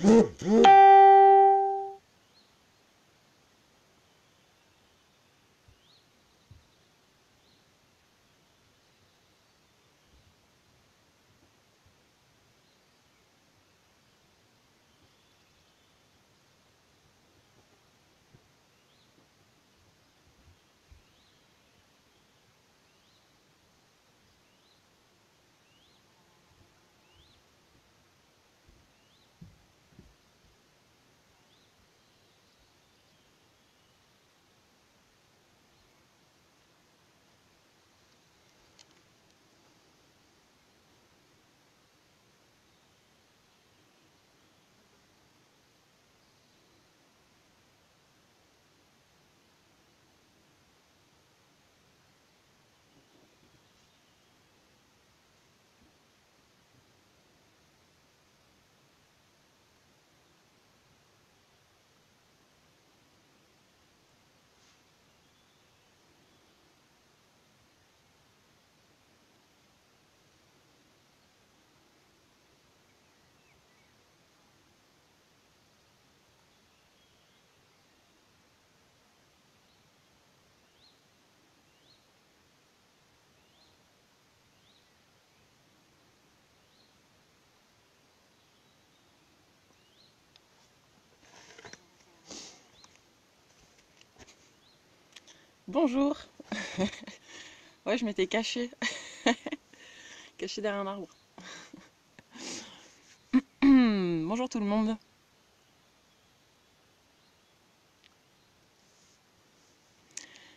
Bonjour. Ouais, je m'étais cachée, cachée derrière un arbre. Bonjour tout le monde.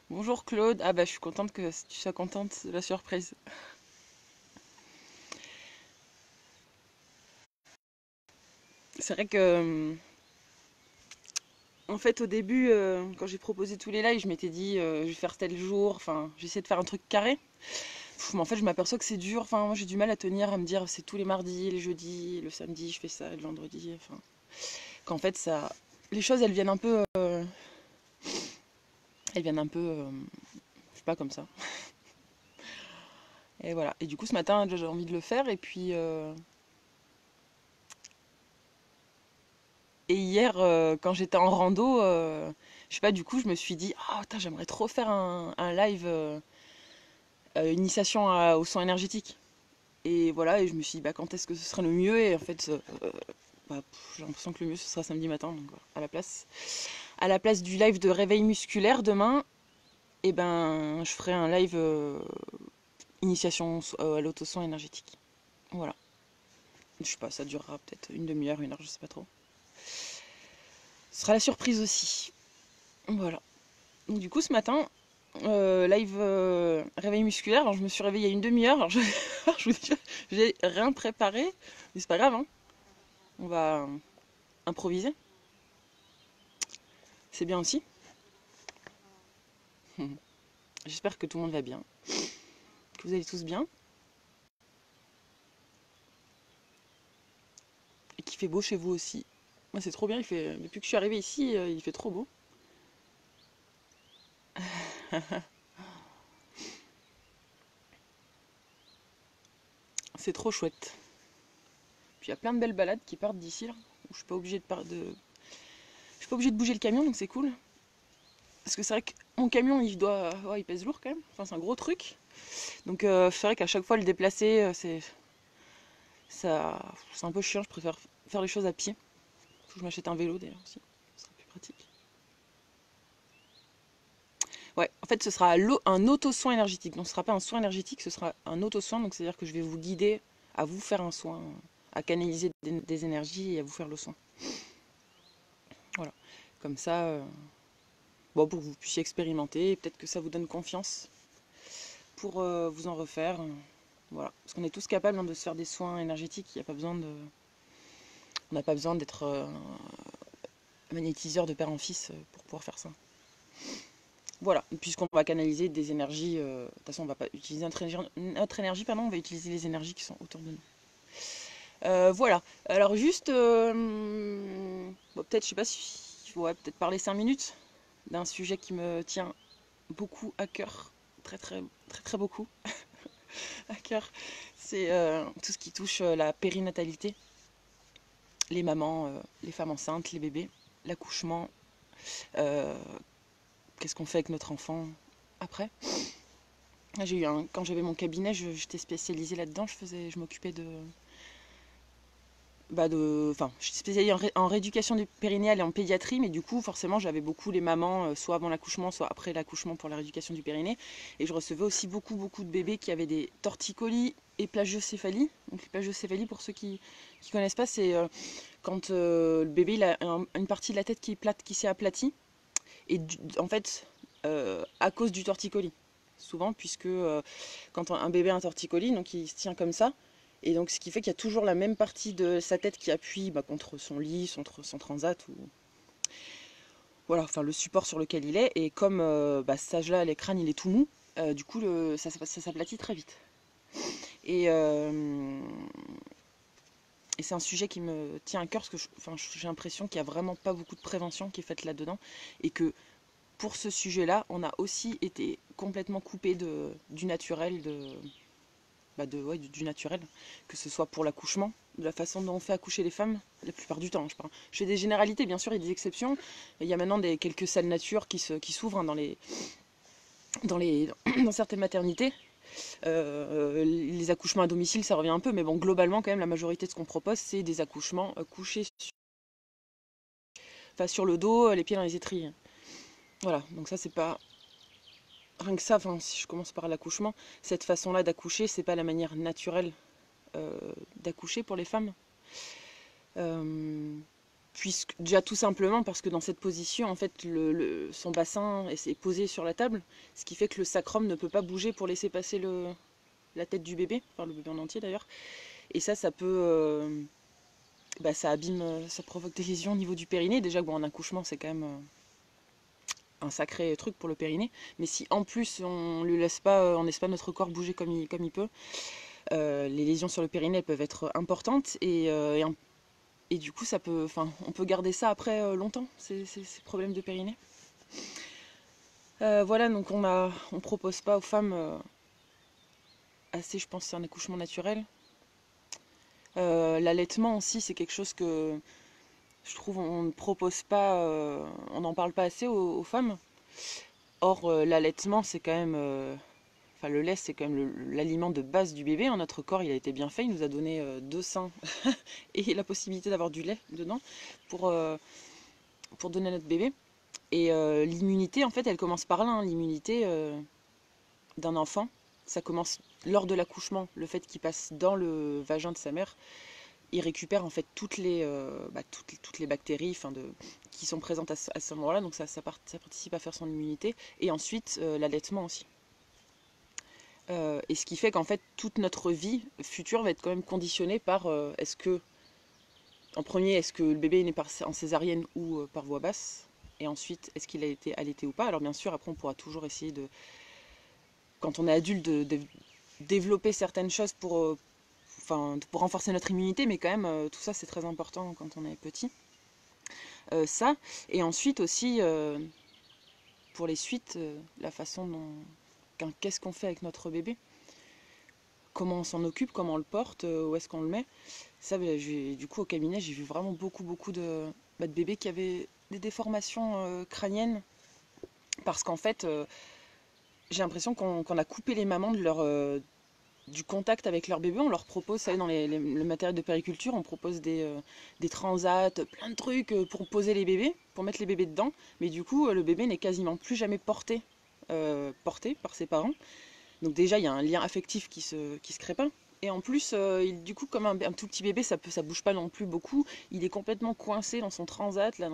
Bonjour Claude. Ah bah je suis contente que tu sois contente de la surprise. C'est vrai que en fait au début quand j'ai proposé tous les lives, je m'étais dit je vais faire tel jour, enfin j'essaie de faire un truc carré. Mais en fait je m'aperçois que c'est dur, enfin moi j'ai du mal à tenir à me dire c'est tous les mardis, les jeudis, le samedi je fais ça, le vendredi, enfin qu'en fait ça les choses elles viennent un peu je sais pas comme ça. Et voilà. Et du coup, ce matin, j'ai envie de le faire. Et hier, quand j'étais en rando, je sais pas, du coup, je me suis dit, ah, putain, j'aimerais trop faire un live initiation au soin énergétique. Et voilà, et je me suis dit, bah, quand est-ce que ce serait le mieux? Et en fait, j'ai l'impression que le mieux, ce sera samedi matin. Donc, voilà, à la place du live de réveil musculaire demain, et ben, je ferai un live initiation à l'auto-soin énergétique. Voilà. Je sais pas, ça durera peut-être une demi-heure, une heure, je sais pas trop. Ce sera la surprise aussi. Voilà. Donc, du coup, ce matin, live réveil musculaire. Alors, je me suis réveillée il y a une demi-heure. Alors, je vous dis, j'ai rien préparé. Mais c'est pas grave, hein. On va improviser. C'est bien aussi. J'espère que tout le monde va bien. Que vous allez tous bien. Et qu'il fait beau chez vous aussi. Moi, c'est trop bien. Depuis que je suis arrivée ici, il fait trop beau. C'est trop chouette. Puis il y a plein de belles balades qui partent d'ici, là. Où je suis pas obligée je suis pas obligée de bouger le camion, donc c'est cool. Parce que c'est vrai que mon camion, ouais, il pèse lourd quand même. Enfin, c'est un gros truc. Donc, c'est vrai qu'à chaque fois, le déplacer, c'est un peu chiant. Je préfère faire les choses à pied. Faut que je m'achète un vélo d'ailleurs aussi. Ce sera plus pratique. Ouais, en fait, ce sera un auto-soin énergétique. Donc, ce sera pas un soin énergétique, ce sera un auto-soin. Donc, c'est-à-dire que je vais vous guider à vous faire un soin, à canaliser des énergies et à vous faire le soin. Voilà. Comme ça, bon, pour que vous puissiez expérimenter. Et peut-être que ça vous donne confiance pour vous en refaire. Voilà. Parce qu'on est tous capables de se faire des soins énergétiques. Il n'y a pas besoin de. On n'a pas besoin d'être magnétiseur de père en fils pour pouvoir faire ça. Voilà, puisqu'on va canaliser des énergies, de toute façon on va pas utiliser notre énergie, pardon, on va utiliser les énergies qui sont autour de nous. Voilà, alors juste, bon, peut-être, je sais pas si, ouais, peut-être parler 5 minutes d'un sujet qui me tient beaucoup à cœur, très très très très beaucoup à cœur, c'est tout ce qui touche la périnatalité. les mamans, les femmes enceintes, les bébés, l'accouchement, euh, qu'est-ce qu'on fait avec notre enfant après. Quand j'avais mon cabinet, j'étais spécialisée là-dedans, je m'occupais enfin, je suis spécialisée en rééducation du périnéal et en pédiatrie, mais du coup, forcément, j'avais beaucoup les mamans, soit avant l'accouchement, soit après l'accouchement pour la rééducation du périnée. Et je recevais aussi beaucoup de bébés qui avaient des torticolis et plagiocéphalie. Donc, les plagiocéphalies, pour ceux qui ne connaissent pas, c'est quand le bébé il a une partie de la tête qui est plate, qui s'est aplatie. Et en fait, à cause du torticolis, souvent, puisque quand un bébé a un torticolis, donc il se tient comme ça. Et donc, ce qui fait qu'il y a toujours la même partie de sa tête qui appuie contre son lit, son transat, ou voilà, enfin le support sur lequel il est. Et comme cet âge-là, le crâne il est tout mou, du coup ça s'aplatit très vite. Et, euh, et c'est un sujet qui me tient à cœur parce que j'ai l'impression qu'il n'y a vraiment pas beaucoup de prévention qui est faite là-dedans. Et que pour ce sujet-là, on a aussi été complètement coupé du naturel, ouais, du naturel, que ce soit pour l'accouchement, de la façon dont on fait accoucher les femmes, la plupart du temps, je parle. Je fais des généralités, bien sûr, il y a des exceptions. Il y a maintenant quelques salles nature qui s'ouvrent hein, dans certaines maternités. Les accouchements à domicile, ça revient un peu, mais bon, globalement, quand même, la majorité de ce qu'on propose, c'est des accouchements couchés sur le dos, les pieds dans les étriers. Voilà, donc ça, c'est pas rien que ça, si je commence par l'accouchement, cette façon-là d'accoucher, c'est pas la manière naturelle d'accoucher pour les femmes. Puisque déjà tout simplement parce que dans cette position, en fait, son bassin est posé sur la table, ce qui fait que le sacrum ne peut pas bouger pour laisser passer la tête du bébé, enfin le bébé en entier d'ailleurs. Et ça peut, ça abîme, ça provoque des lésions au niveau du périnée. Déjà, bon, en accouchement, c'est quand même un sacré truc pour le périnée. Mais si en plus on ne laisse pas notre corps bouger comme il peut, les lésions sur le périnée peuvent être importantes et du coup on peut garder ça après longtemps, ces problèmes de périnée. Voilà, donc on propose pas aux femmes assez, je pense, c'est un accouchement naturel. L'allaitement aussi, c'est quelque chose que je trouve on ne propose pas, on n'en parle pas assez aux femmes. Or, l'allaitement, c'est quand même, le lait, c'est quand même l'aliment de base du bébé. Notre corps, il a été bien fait, il nous a donné 2 seins et la possibilité d'avoir du lait dedans pour donner à notre bébé. Et l'immunité, en fait, elle commence par là, hein. L'immunité d'un enfant, ça commence lors de l'accouchement, le fait qu'il passe dans le vagin de sa mère. Il récupère en fait toutes les bactéries qui sont présentes à ce moment-là, donc ça participe à faire son immunité. Et ensuite, l'allaitement aussi. Et ce qui fait qu'en fait, toute notre vie future va être quand même conditionnée par en premier, est-ce que le bébé est né en césarienne ou par voie basse? Et ensuite, est-ce qu'il a été allaité ou pas? Alors bien sûr, après, on pourra toujours essayer quand on est adulte, de développer certaines choses pour renforcer notre immunité, mais quand même, tout ça, c'est très important quand on est petit. Ça, et ensuite aussi, pour les suites, la façon qu'est-ce qu'on fait avec notre bébé? Comment on s'en occupe, comment on le porte, où est-ce qu'on le met? Ça, du coup, au cabinet, j'ai vu vraiment beaucoup de bébés qui avaient des déformations crâniennes, parce qu'en fait, j'ai l'impression qu'on a coupé les mamans du contact avec leur bébé. On leur propose, ça dans le matériel de périculture, on propose des transats, plein de trucs pour poser les bébés, pour mettre les bébés dedans. Mais du coup, le bébé n'est quasiment plus jamais porté par ses parents. Donc déjà, il y a un lien affectif qui se crée pas. Et en plus, du coup, comme un tout petit bébé, ça bouge pas non plus beaucoup. Il est complètement coincé dans son transat, là,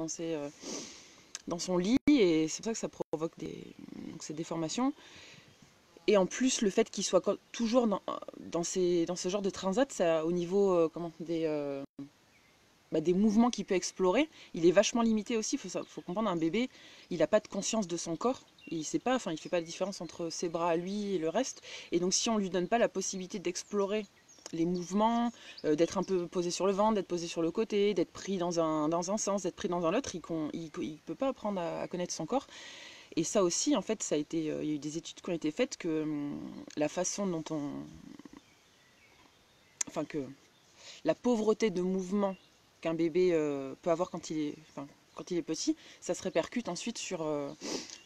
dans son lit, et c'est pour ça que ça provoque ces déformations. Et en plus, le fait qu'il soit toujours dans ce genre de transat, ça, au niveau des mouvements qu'il peut explorer, il est vachement limité aussi. Faut comprendre, un bébé, il n'a pas de conscience de son corps. Il sait pas, il fait pas la différence entre ses bras à lui et le reste. Et donc, si on lui donne pas la possibilité d'explorer les mouvements, d'être un peu posé sur le ventre, d'être posé sur le côté, d'être pris dans un sens, d'être pris dans un autre, il peut pas apprendre à connaître son corps. Et ça aussi, en fait, il y a eu des études qui ont été faites que la façon que la pauvreté de mouvement qu'un bébé peut avoir quand quand il est petit, ça se répercute ensuite sur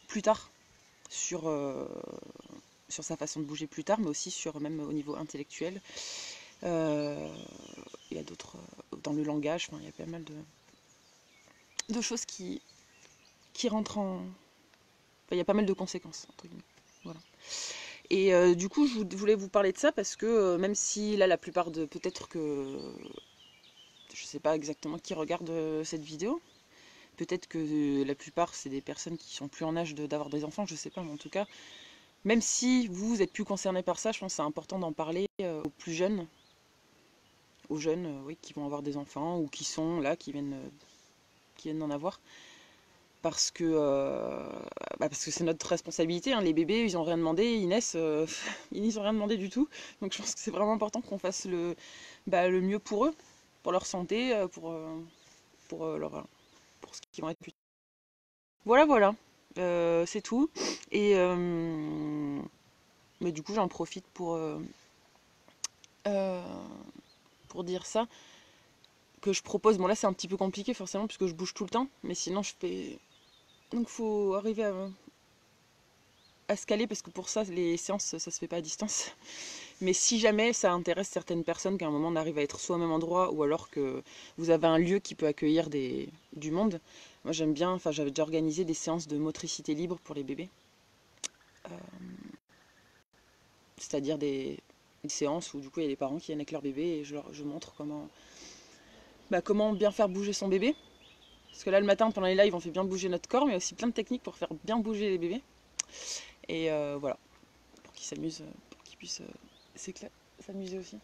plus tard, sur, sur sa façon de bouger plus tard, mais aussi sur même au niveau intellectuel. Euh, il y a d'autres dans le langage, enfin, il y a pas mal de choses qui rentrent en. Enfin, il y a pas mal de conséquences, entre guillemets. Voilà. Et du coup, je voulais vous parler de ça parce que même si là, la plupart de. Peut-être que. Je sais pas exactement qui regarde cette vidéo. Peut-être que la plupart, c'est des personnes qui sont plus en âge d'avoir des enfants, je sais pas, mais en tout cas, même si vous êtes plus concerné par ça, je pense que c'est important d'en parler aux plus jeunes, aux jeunes oui, qui vont avoir des enfants ou qui sont là, qui viennent d'en avoir. Parce que c'est notre responsabilité, hein. Les bébés, ils n'ont rien demandé, ils naissent, ils n'ont rien demandé du tout. Donc je pense que c'est vraiment important qu'on fasse le mieux pour eux, pour leur santé, pour ce qu'ils vont être plus. Voilà, voilà. C'est tout. Et mais du coup, j'en profite euh, pour dire ça, que je propose. Bon, là, c'est un petit peu compliqué, forcément, puisque je bouge tout le temps. Mais sinon, je fais. Donc, faut arriver à se caler, parce que pour ça, les séances, ça se fait pas à distance. Mais si jamais ça intéresse certaines personnes, qu'à un moment on arrive à être soit au même endroit, ou alors que vous avez un lieu qui peut accueillir du monde, moi j'aime bien, enfin j'avais déjà organisé des séances de motricité libre pour les bébés. C'est-à-dire des séances où du coup il y a des parents qui viennent avec leur bébé et je montre comment bien faire bouger son bébé. Parce que là le matin pendant les lives on fait bien bouger notre corps, mais aussi plein de techniques pour faire bien bouger les bébés. Et voilà, pour qu'ils s'amusent, pour qu'ils puissent s'amuser aussi.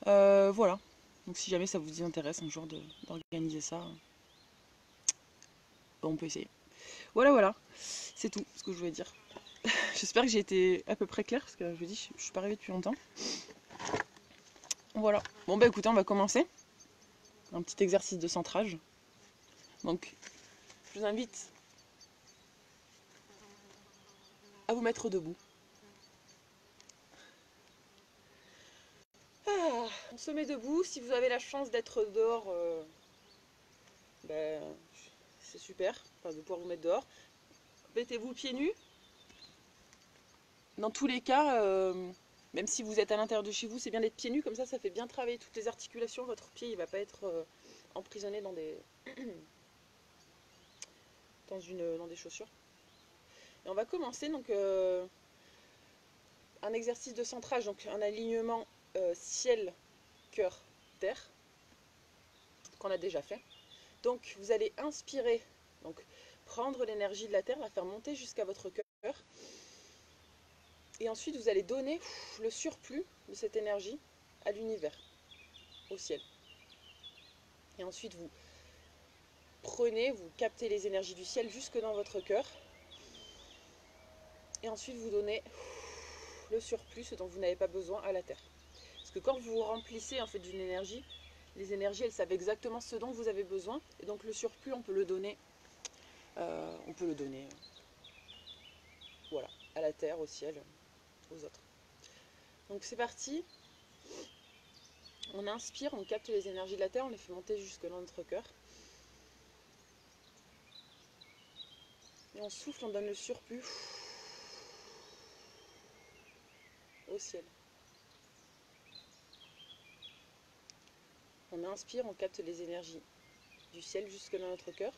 Voilà. Donc si jamais ça vous intéresse un jour d'organiser ça, on peut essayer. Voilà, voilà. C'est tout ce que je voulais dire. J'espère que j'ai été à peu près claire, parce que je vous dis, je suis pas arrivée depuis longtemps. Voilà. Bon bah écoutez, on va commencer. Un petit exercice de centrage. Donc, je vous invite à vous mettre debout. Ah, on se met debout. Si vous avez la chance d'être dehors, ben, c'est super, enfin, de pouvoir vous mettre dehors. Mettez-vous pieds nus. Dans tous les cas, même si vous êtes à l'intérieur de chez vous, c'est bien d'être pieds nus, comme ça fait bien travailler toutes les articulations. Votre pied, il va pas être emprisonné dans des chaussures. Et on va commencer donc un exercice de centrage, donc un alignement ciel, cœur, terre, qu'on a déjà fait. Donc vous allez inspirer, donc prendre l'énergie de la terre, la faire monter jusqu'à votre cœur. Et ensuite vous allez donner le surplus de cette énergie à l'univers, au ciel. Et ensuite vous vous captez les énergies du ciel jusque dans votre cœur. Et ensuite vous donnez le surplus, ce dont vous n'avez pas besoin, à la terre. Parce que quand vous vous remplissez en fait d'une énergie, les énergies elles savent exactement ce dont vous avez besoin. Et donc le surplus on peut le donner, voilà, à la terre, au ciel, aux autres. Donc c'est parti. On inspire, on capte les énergies de la terre, on les fait monter jusque dans notre cœur. Et on souffle, on donne le surplus au ciel. On inspire, on capte les énergies du ciel jusque dans notre cœur.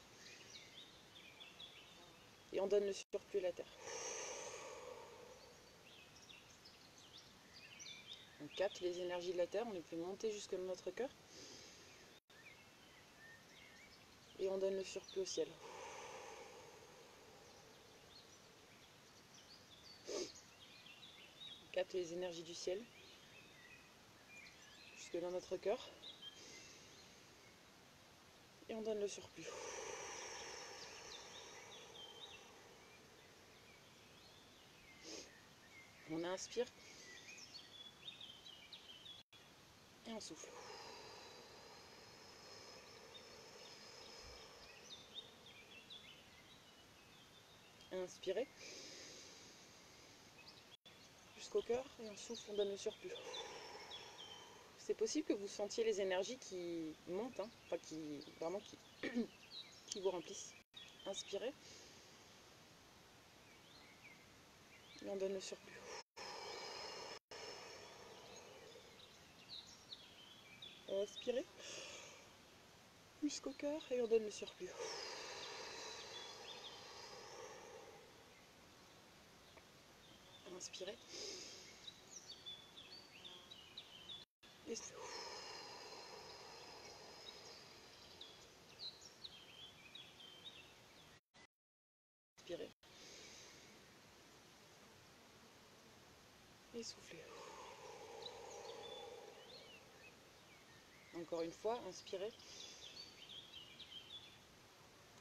Et on donne le surplus à la terre. On capte les énergies de la terre, on les fait monter jusque dans notre cœur. Et on donne le surplus au ciel. On capte les énergies du ciel jusque dans notre cœur. Et on donne le surplus. On inspire. Et on souffle. Inspirez jusqu'au cœur et on souffle, on donne le surplus. c'est possible que vous sentiez les énergies qui montent, hein, enfin vraiment qui vous remplissent. Inspirez. Et on donne le surplus. Inspirez. Jusqu'au cœur et on donne le surplus. Inspirez. Et inspirez. Et soufflez. Encore une fois, inspirez.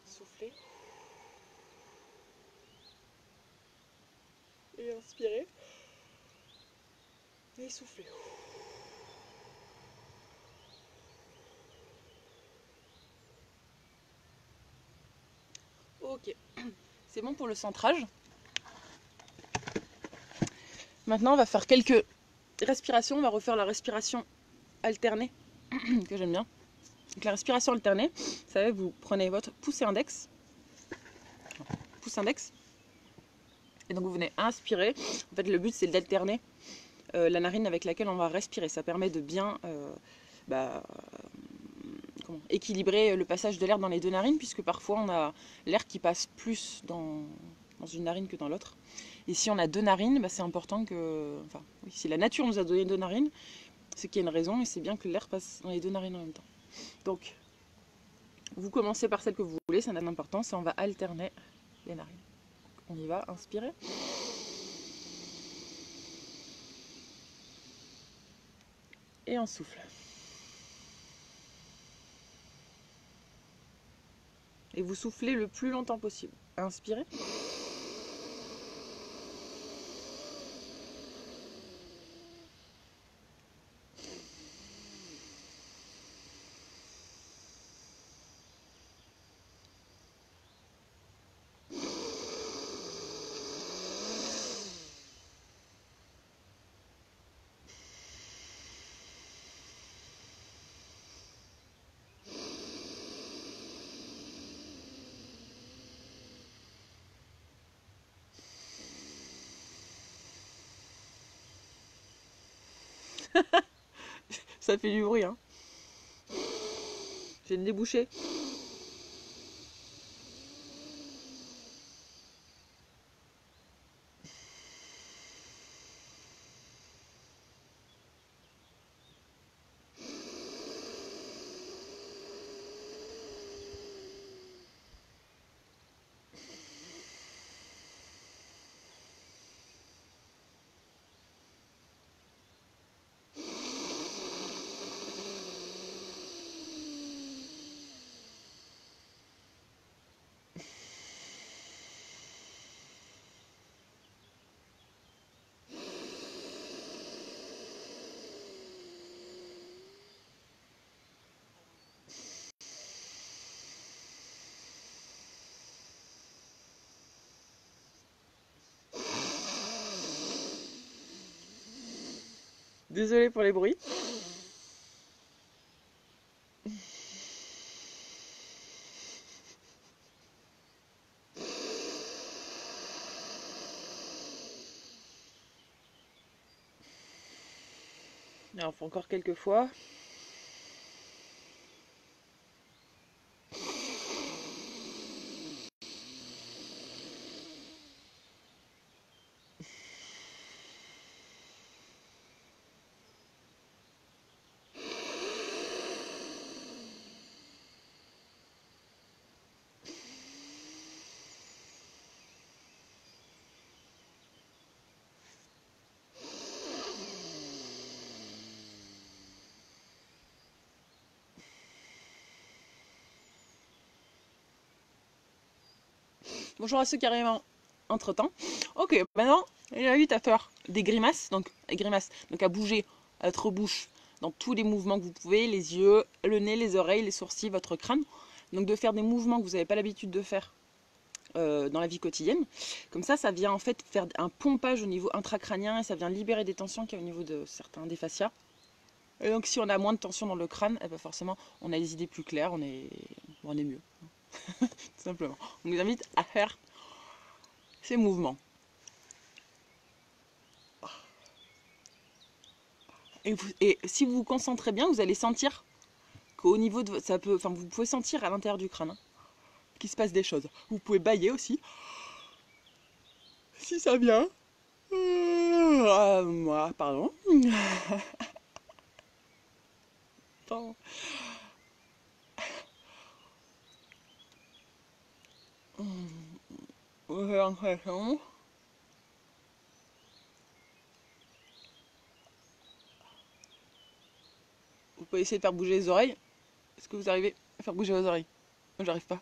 Soufflez. Et inspirez. Et soufflez. Ok, c'est bon pour le centrage. Maintenant, on va faire quelques respirations. On va refaire la respiration alternée, que j'aime bien. Donc la respiration alternée, vous savez, vous prenez votre pouce index, et donc vous venez inspirer. En fait, le but, c'est d'alterner la narine avec laquelle on va respirer. Ça permet de bien équilibrer le passage de l'air dans les deux narines, puisque parfois on a l'air qui passe plus dans une narine que dans l'autre. Et si on a deux narines, c'est important que... Enfin, oui, si la nature nous a donné deux narines, c'est qu'il y a une raison, et c'est bien que l'air passe dans les deux narines en même temps. Donc, vous commencez par celle que vous voulez, ça n'a d'importance, et on va alterner les narines. On y va, inspirez. Et on souffle. Et vous soufflez le plus longtemps possible. Inspirez. Ça fait du bruit, hein. J'ai une débouchée. Désolée pour les bruits. Alors, on fait encore quelques fois. Bonjour à ceux qui arrivent entre temps. Ok, maintenant, il invite à faire des grimaces. Donc à bouger votre bouche dans tous les mouvements que vous pouvez, les yeux, le nez, les oreilles, les sourcils, votre crâne. Donc de faire des mouvements que vous n'avez pas l'habitude de faire dans la vie quotidienne. Comme ça vient en fait faire un pompage au niveau intracrânien et ça vient libérer des tensions qu'il y a au niveau de certains des fascias. Et donc si on a moins de tension dans le crâne, eh ben forcément on a les idées plus claires, on est mieux, tout simplement. On vous invite à faire ces mouvements. Et si vous vous concentrez bien, vous allez sentir qu'au niveau de ça peut, enfin vous pouvez sentir à l'intérieur du crâne qu'il se passe des choses. Vous pouvez bâiller aussi, si ça vient. Moi, pardon. Pardon. Vous avez l'impression. Vous pouvez essayer de faire bouger les oreilles. Est-ce que vous arrivez à faire bouger vos oreilles? Moi, j'arrive pas.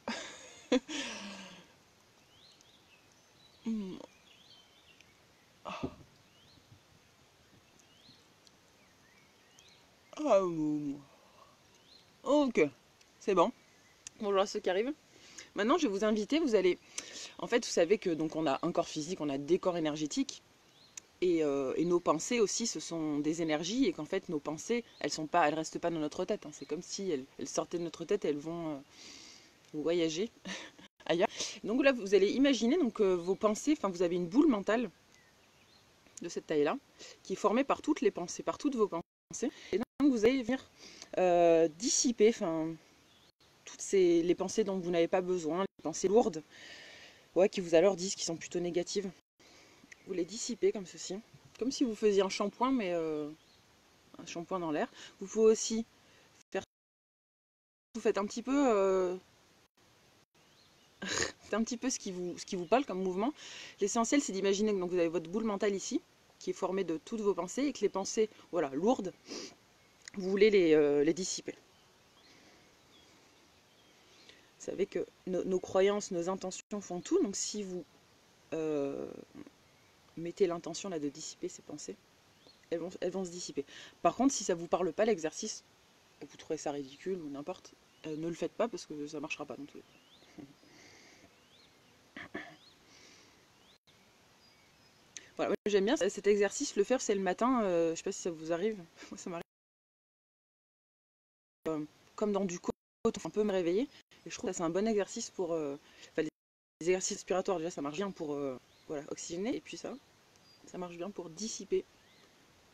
Ok, c'est bon. Bonjour à ceux qui arrivent. Maintenant, je vais vous inviter. Vous allez, en fait, vous savez que donc on a un corps physique, on a des corps énergétiques. Et nos pensées aussi, ce sont des énergies, et qu'en fait, nos pensées, elles restent pas dans notre tête, hein. C'est comme si elles sortaient de notre tête et elles vont voyager ailleurs. Donc là, vous allez imaginer donc, vos pensées, enfin, vous avez une boule mentale de cette taille-là, qui est formée par toutes les pensées, par toutes vos pensées. Et donc, vous allez venir dissiper, enfin, les pensées dont vous n'avez pas besoin, les pensées lourdes, ouais, qui vous alors disent qu'ils sont plutôt négatives. Vous les dissipez comme ceci, comme si vous faisiez un shampoing, mais un shampoing dans l'air. Vous pouvez aussi faire, vous faites un petit peu, c'est un petit peu ce qui vous parle comme mouvement. L'essentiel, c'est d'imaginer que donc, vous avez votre boule mentale ici, qui est formée de toutes vos pensées, et que les pensées, voilà, lourdes, vous voulez les dissiper. Vous savez que nos croyances, nos intentions font tout, donc si vous mettez l'intention là de dissiper ces pensées, elles vont se dissiper. Par contre, si ça ne vous parle pas l'exercice, vous trouvez ça ridicule ou n'importe, ne le faites pas parce que ça ne marchera pas dans tous les cas. Voilà, j'aime bien cet exercice, le faire c'est le matin, je ne sais pas si ça vous arrive, moi ça m'arrive comme dans du côte, un peu me réveiller, et je trouve que c'est un bon exercice pour, enfin, les exercices respiratoires déjà ça marche bien pour voilà, oxygéner, et puis ça marche bien pour dissiper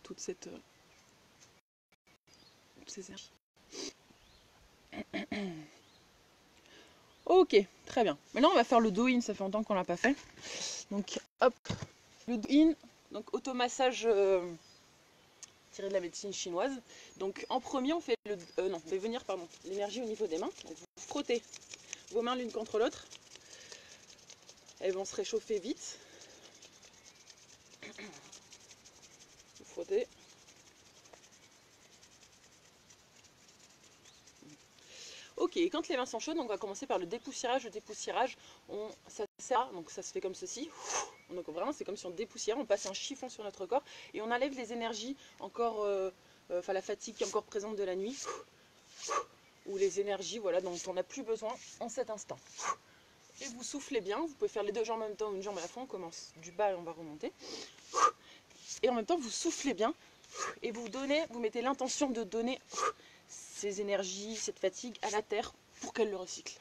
toute cette, toutes ces énergies. Ok, très bien. Maintenant on va faire le do-in, ça fait longtemps qu'on l'a pas fait. Donc hop, le do-in, donc automassage tiré de la médecine chinoise. Donc en premier on fait on fait venir l'énergie au niveau des mains. Donc, vous frottez vos mains l'une contre l'autre. Elles vont se réchauffer vite. Vous frottez. Ok, et quand les mains sont chaudes, on va commencer par le dépoussiérage. Le dépoussiérage, ça sert, donc ça se fait comme ceci. Donc vraiment, c'est comme si on dépoussière, on passe un chiffon sur notre corps et on enlève les énergies encore, enfin la fatigue qui est encore présente de la nuit, ou les énergies voilà, dont on n'a plus besoin en cet instant. Et vous soufflez bien, vous pouvez faire les deux jambes en même temps, une jambe à la fois, on commence du bas et on va remonter. Et en même temps, vous soufflez bien et vous mettez l'intention de donner ces énergies, cette fatigue à la terre pour qu'elle le recycle.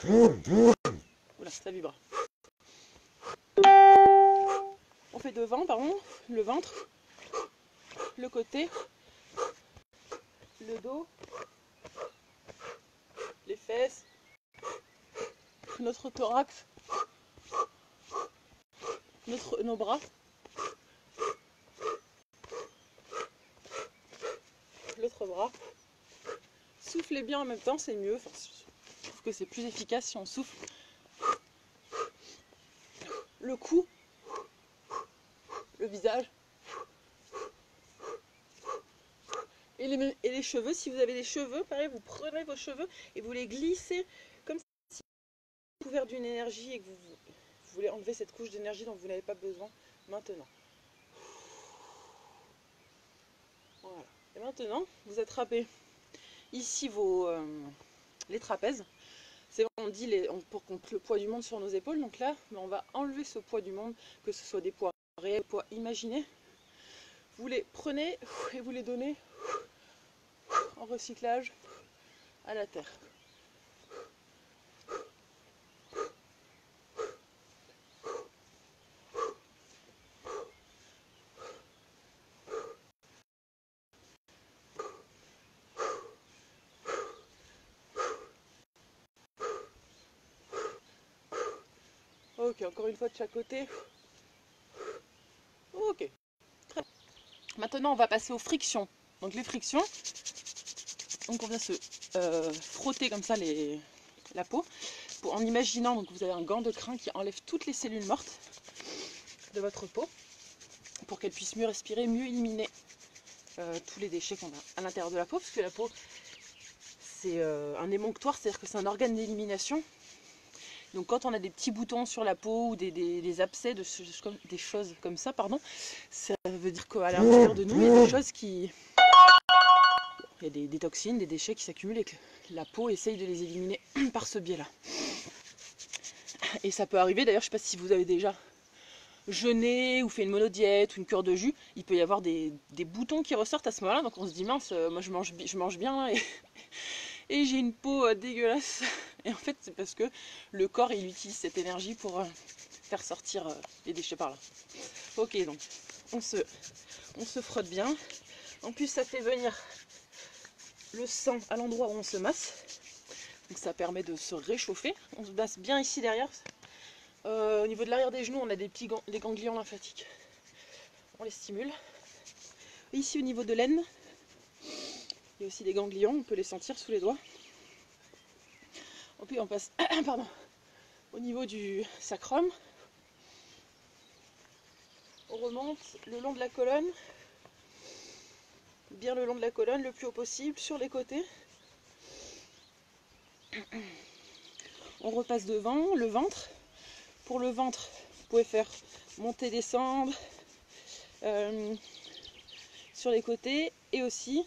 Oula, ça vibre. On fait devant, pardon, le ventre, le côté, le dos, les fesses, notre thorax, nos bras, l'autre bras. Soufflez bien en même temps, c'est mieux. Enfin, je trouve que c'est plus efficace si on souffle. Le cou, le visage. Et les cheveux, si vous avez des cheveux, pareil, vous prenez vos cheveux et vous les glissez comme si vous êtes couvert d'une énergie et que vous voulez enlever cette couche d'énergie dont vous n'avez pas besoin maintenant. Voilà. Et maintenant, vous attrapez ici les trapèzes. C'est vrai, on dit pour qu'on mette le poids du monde sur nos épaules. Donc là, on va enlever ce poids du monde, que ce soit des poids réels, des poids imaginés. Vous les prenez et vous les donnez en recyclage à la terre. Ok, encore une fois de chaque côté. Ok. Très bien. Maintenant, on va passer aux frictions. Donc les frictions, donc on vient se frotter comme ça la peau, en imaginant, donc vous avez un gant de crin qui enlève toutes les cellules mortes de votre peau, pour qu'elle puisse mieux respirer, mieux éliminer tous les déchets qu'on a à l'intérieur de la peau, parce que la peau, c'est un émonctoire, c'est-à-dire que c'est un organe d'élimination. Donc quand on a des petits boutons sur la peau ou des abcès, des choses comme ça, pardon, ça veut dire qu'à l'intérieur de nous, il y a des choses qui... Il y a des toxines, des déchets qui s'accumulent et que la peau essaye de les éliminer par ce biais-là. Et ça peut arriver, d'ailleurs, je ne sais pas si vous avez déjà jeûné ou fait une monodiète ou une cure de jus, il peut y avoir des boutons qui ressortent à ce moment-là, donc on se dit mince, moi je mange bien là, et j'ai une peau dégueulasse. Et en fait c'est parce que le corps il utilise cette énergie pour faire sortir les déchets par là. Ok, donc on se frotte bien. En plus ça fait venir le sang à l'endroit où on se masse, donc ça permet de se réchauffer. On se masse bien ici derrière. Au niveau de l'arrière des genoux, on a des ganglions lymphatiques. On les stimule. Ici au niveau de l'aine, il y a aussi des ganglions, on peut les sentir sous les doigts. Et puis on passe pardon, au niveau du sacrum. On remonte le long de la colonne, bien le long de la colonne, le plus haut possible, sur les côtés. On repasse devant, le ventre. Pour le ventre, vous pouvez faire monter, descendre sur les côtés et aussi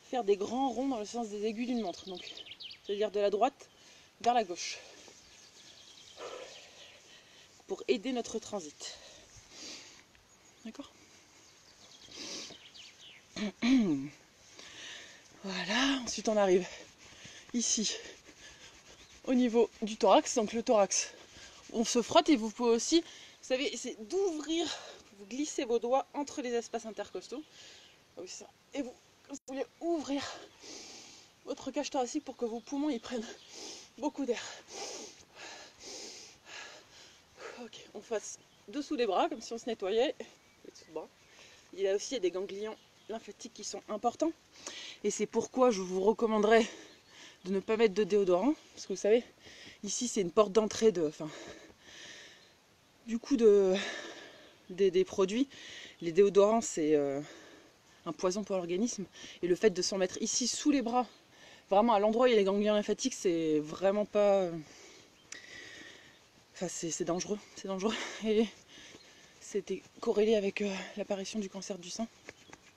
faire des grands ronds dans le sens des aiguilles d'une montre. Donc, c'est-à-dire de la droite vers la gauche. Pour aider notre transit. D'accord ? Voilà, ensuite on arrive ici au niveau du thorax. Donc le thorax, on se frotte et vous pouvez aussi, vous savez, c'est d'ouvrir, vous glissez vos doigts entre les espaces intercostaux. Et vous voulez ouvrir votre cage thoracique pour que vos poumons y prennent beaucoup d'air. Ok, on fasse dessous les bras comme si on se nettoyait. Il y a aussi des ganglions lymphatiques qui sont importants. Et c'est pourquoi je vous recommanderais de ne pas mettre de déodorant. Parce que vous savez, ici c'est une porte d'entrée des produits. Les déodorants c'est un poison pour l'organisme. Et le fait de s'en mettre ici sous les bras, vraiment à l'endroit où il y a les ganglions lymphatiques, c'est vraiment pas... Enfin c'est dangereux. C'est dangereux. Et c'était corrélé avec l'apparition du cancer du sein.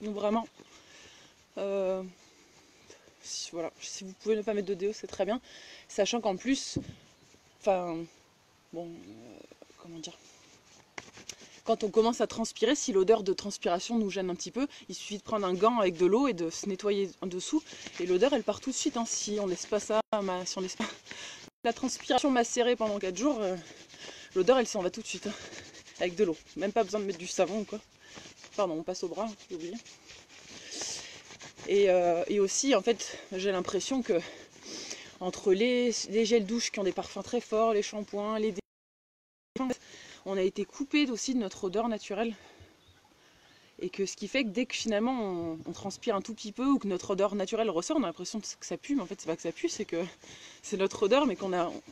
Donc vraiment... voilà, si vous pouvez ne pas mettre de déo, c'est très bien. Sachant qu'en plus, comment dire, quand on commence à transpirer, si l'odeur de transpiration nous gêne un petit peu, il suffit de prendre un gant avec de l'eau et de se nettoyer en dessous. Et l'odeur, elle part tout de suite. Hein, si on laisse pas ça, si on laisse pas la transpiration macérer pendant 4 jours, l'odeur, elle s'en va tout de suite. Hein, avec de l'eau. Même pas besoin de mettre du savon ou quoi. Pardon, on passe au bras, j'ai oublié. Et aussi, en fait, j'ai l'impression que entre les gels douche qui ont des parfums très forts, les shampoings, les déodorants, on a été coupé aussi de notre odeur naturelle. Et que ce qui fait que dès que finalement on transpire un tout petit peu ou que notre odeur naturelle ressort, on a l'impression que ça pue, mais en fait c'est pas que ça pue, c'est que c'est notre odeur, mais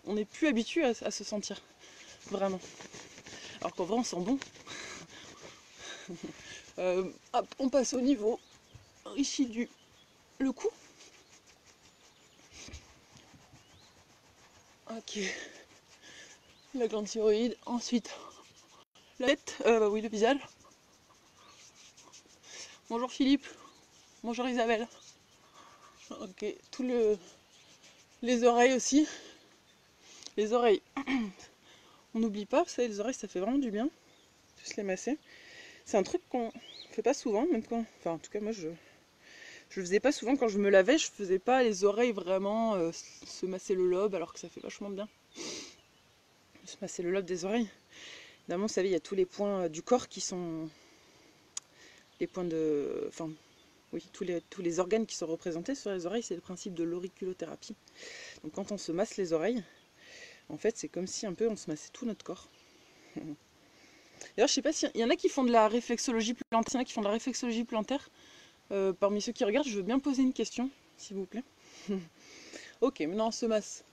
on n'est plus habitué à se sentir. Vraiment. Alors qu'en vrai on sent bon. Hop, on passe au niveau ici le cou. Ok. La glande thyroïde. Ensuite, la tête. Oui, le visage. Bonjour Philippe. Bonjour Isabelle. Ok. Les oreilles aussi. Les oreilles, on n'oublie pas, vous savez, les oreilles ça fait vraiment du bien, juste les masser. C'est un truc qu'on fait pas souvent, même quand... Enfin en tout cas moi je le faisais pas souvent quand je me lavais, je faisais pas les oreilles vraiment se masser le lobe alors que ça fait vachement bien. Se masser le lobe des oreilles. Évidemment vous savez il y a tous les points du corps qui sont... Les points de... Enfin oui, tous les organes qui sont représentés sur les oreilles, c'est le principe de l'auriculothérapie. Donc quand on se masse les oreilles, en fait c'est comme si un peu on se massait tout notre corps. D'ailleurs, je sais pas s'il y en a qui font de la réflexologie plantaire. Il y en a qui font de la réflexologie plantaire. Parmi ceux qui regardent, je veux bien poser une question, s'il vous plaît. Ok, maintenant on se masse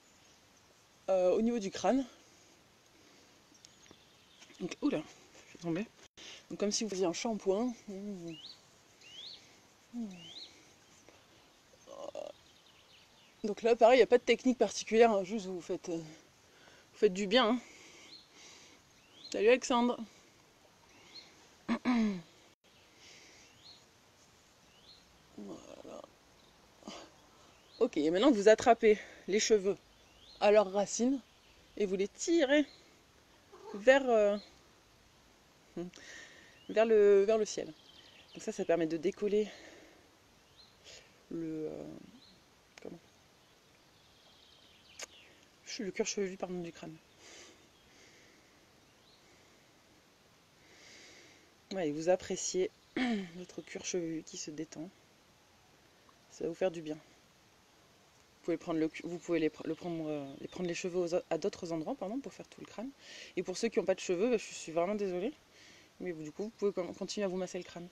au niveau du crâne. Donc, oula, je vais tomber. Donc, comme si vous faisiez un shampoing. Donc là, pareil, il n'y a pas de technique particulière, hein, juste vous faites du bien. Hein. Salut Alexandre. Voilà. Ok, et maintenant vous attrapez les cheveux à leurs racines et vous les tirez vers, vers le ciel. Donc ça permet de décoller le cuir chevelu du crâne. Ouais, et vous appréciez votre cuir chevelu qui se détend. Ça va vous faire du bien. Vous pouvez prendre les cheveux à d'autres endroits pour faire tout le crâne. Et pour ceux qui n'ont pas de cheveux, je suis vraiment désolée. Mais du coup, vous pouvez continuer à vous masser le crâne.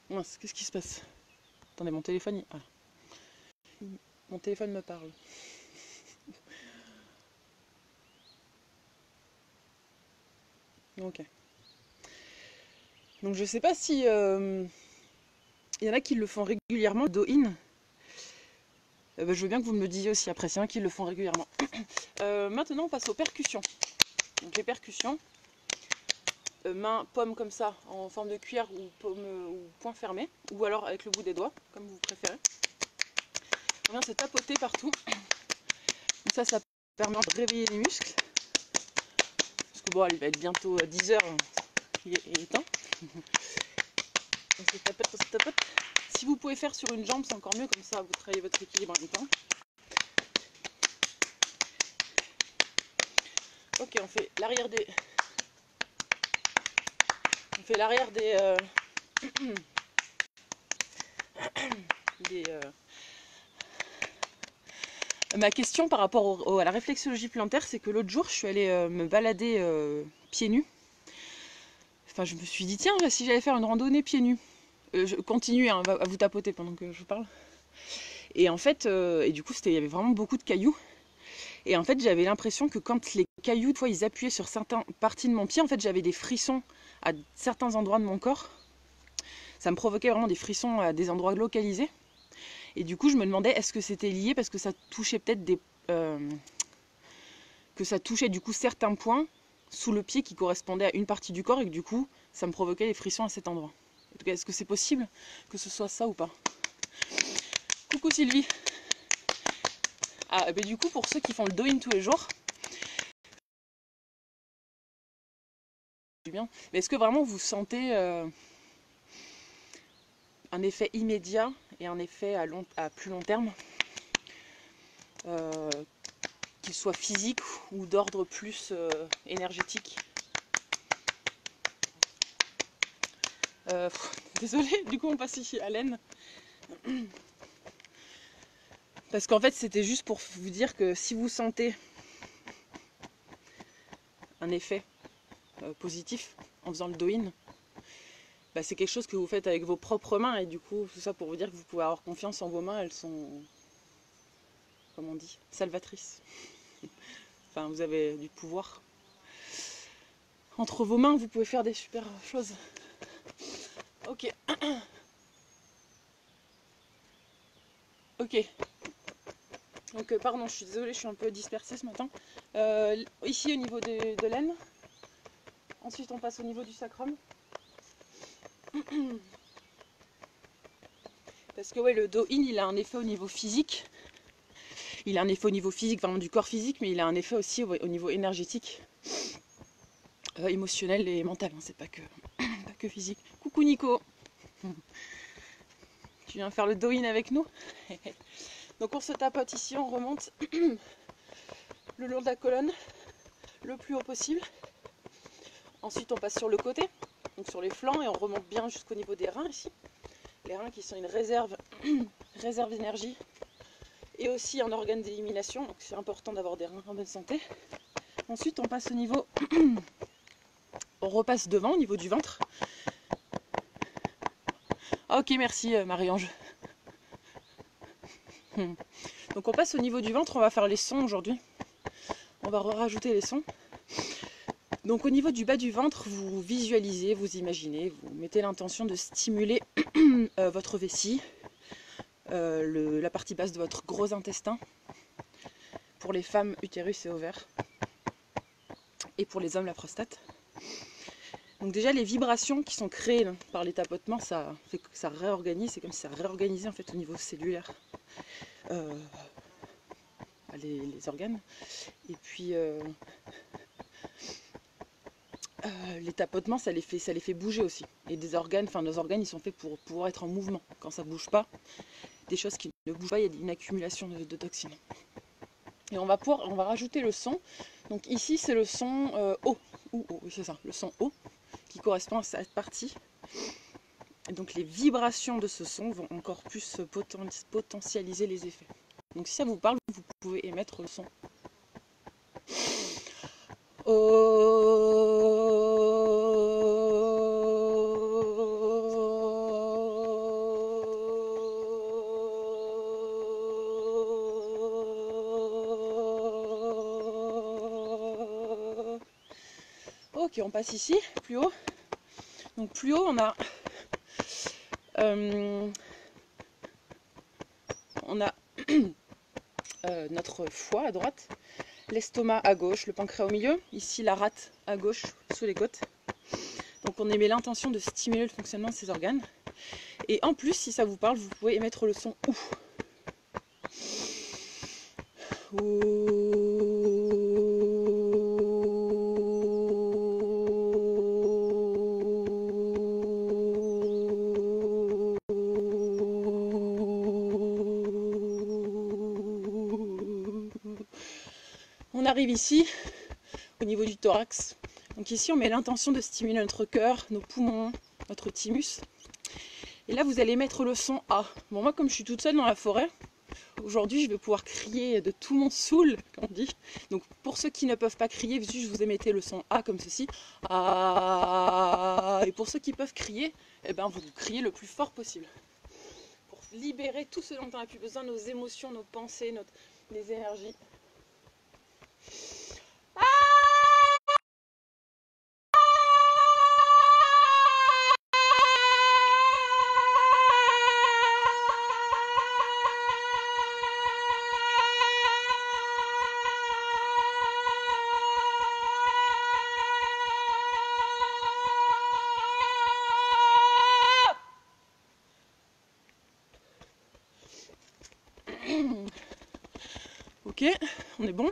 Mince, qu'est-ce qui se passe? Attendez, mon téléphone... Ah. Mon téléphone me parle. Ok. Donc je sais pas si... il y en a qui le font régulièrement, le do-in. Je veux bien que vous me le disiez aussi après, c'est un qui le font régulièrement. Maintenant, on passe aux percussions. Donc les percussions, main, paume comme ça, en forme de cuillère ou poing fermé, ou alors avec le bout des doigts, comme vous préférez. On vient se tapoter partout. Donc ça permet de réveiller les muscles. Parce que bon, il va être bientôt 10 h, il est temps. On se tapote. Si vous pouvez faire sur une jambe, c'est encore mieux, comme ça vous travaillez votre équilibre en même temps. Ok, on fait l'arrière des... Ma question par rapport à la réflexologie plantaire, c'est que l'autre jour, je suis allée me balader pieds nus. Enfin, je me suis dit, tiens, si j'allais faire une randonnée pieds nus. Je continue à vous tapoter pendant que je parle. Et en fait, et du coup, il y avait vraiment beaucoup de cailloux. Et en fait, j'avais l'impression que quand les cailloux, des fois, ils appuyaient sur certaines parties de mon pied, en fait, j'avais des frissons à certains endroits de mon corps. Ça me provoquait vraiment des frissons à des endroits localisés. Et du coup, je me demandais, est-ce que c'était lié parce que ça touchait peut-être que ça touchait du coup certains points sous le pied qui correspondaient à une partie du corps et que du coup, ça me provoquait des frissons à cet endroit. En tout cas, est-ce que c'est possible que ce soit ça ou pas? Coucou Sylvie. Ah, ben du coup, pour ceux qui font le do-in tous les jours, bien. Mais est-ce que vraiment vous sentez un effet immédiat et un effet à plus long terme, qu'il soit physique ou d'ordre plus énergétique? Désolée, du coup on passe ici à Laine. Parce qu'en fait c'était juste pour vous dire que si vous sentez un effet positif en faisant le do-in, bah, c'est quelque chose que vous faites avec vos propres mains et du coup tout ça pour vous dire que vous pouvez avoir confiance en vos mains, elles sont, comme on dit, salvatrices. Enfin vous avez du pouvoir. Entre vos mains vous pouvez faire des super choses. Ok. Ok. Donc pardon, je suis désolée, je suis un peu dispersée ce matin. Ici au niveau de l'aine. Ensuite on passe au niveau du sacrum. Parce que ouais, le do-in il a un effet au niveau physique. Il a un effet au niveau physique, vraiment du corps physique, mais il a un effet aussi au niveau énergétique, émotionnel et mental, hein, c'est pas que physique. Coucou Nico, tu viens faire le do-in avec nous. Donc on se tapote ici, on remonte le long de la colonne, le plus haut possible. Ensuite on passe sur le côté, donc sur les flancs, et on remonte bien jusqu'au niveau des reins ici. Les reins qui sont une réserve d'énergie et aussi un organe d'élimination, donc c'est important d'avoir des reins en bonne santé. Ensuite on passe au niveau, on repasse devant au niveau du ventre. Ah, ok, merci Marie-Ange. Donc on passe au niveau du ventre, on va faire les sons aujourd'hui. On va rajouter les sons. Donc au niveau du bas du ventre, vous visualisez, vous imaginez, vous mettez l'intention de stimuler votre vessie, la partie basse de votre gros intestin, pour les femmes utérus et ovaires, et pour les hommes la prostate. Donc déjà les vibrations qui sont créées par les tapotements, ça fait que ça réorganise, c'est comme si ça réorganisait en fait au niveau cellulaire les organes. Et puis les tapotements, ça les fait bouger aussi. Et des organes, enfin nos organes, ils sont faits pour pouvoir être en mouvement. Quand ça bouge pas, des choses qui ne bougent pas, il y a une accumulation de toxines. Et on va rajouter le son. Donc ici c'est le son O, oui c'est ça, le son O, qui correspond à cette partie. Et donc les vibrations de ce son vont encore plus potentialiser les effets. Donc si ça vous parle, vous pouvez émettre le son Ok, on passe ici, plus haut. Donc plus haut, on a notre foie à droite, l'estomac à gauche, le pancréas au milieu, ici la rate à gauche, sous les côtes. Donc on émet l'intention de stimuler le fonctionnement de ces organes. Et en plus, si ça vous parle, vous pouvez émettre le son OU. On arrive ici, au niveau du thorax. Donc ici, on met l'intention de stimuler notre cœur, nos poumons, notre thymus. Et là, vous allez mettre le son A. Bon, moi, comme je suis toute seule dans la forêt, aujourd'hui, je vais pouvoir crier de tout mon soul, comme on dit. Donc, pour ceux qui ne peuvent pas crier, juste vous émettez le son A comme ceci. A. Et pour ceux qui peuvent crier, eh ben, vous criez le plus fort possible. Pour libérer tout ce dont on n'a plus besoin, nos émotions, nos pensées, les énergies. Ok, on est bon.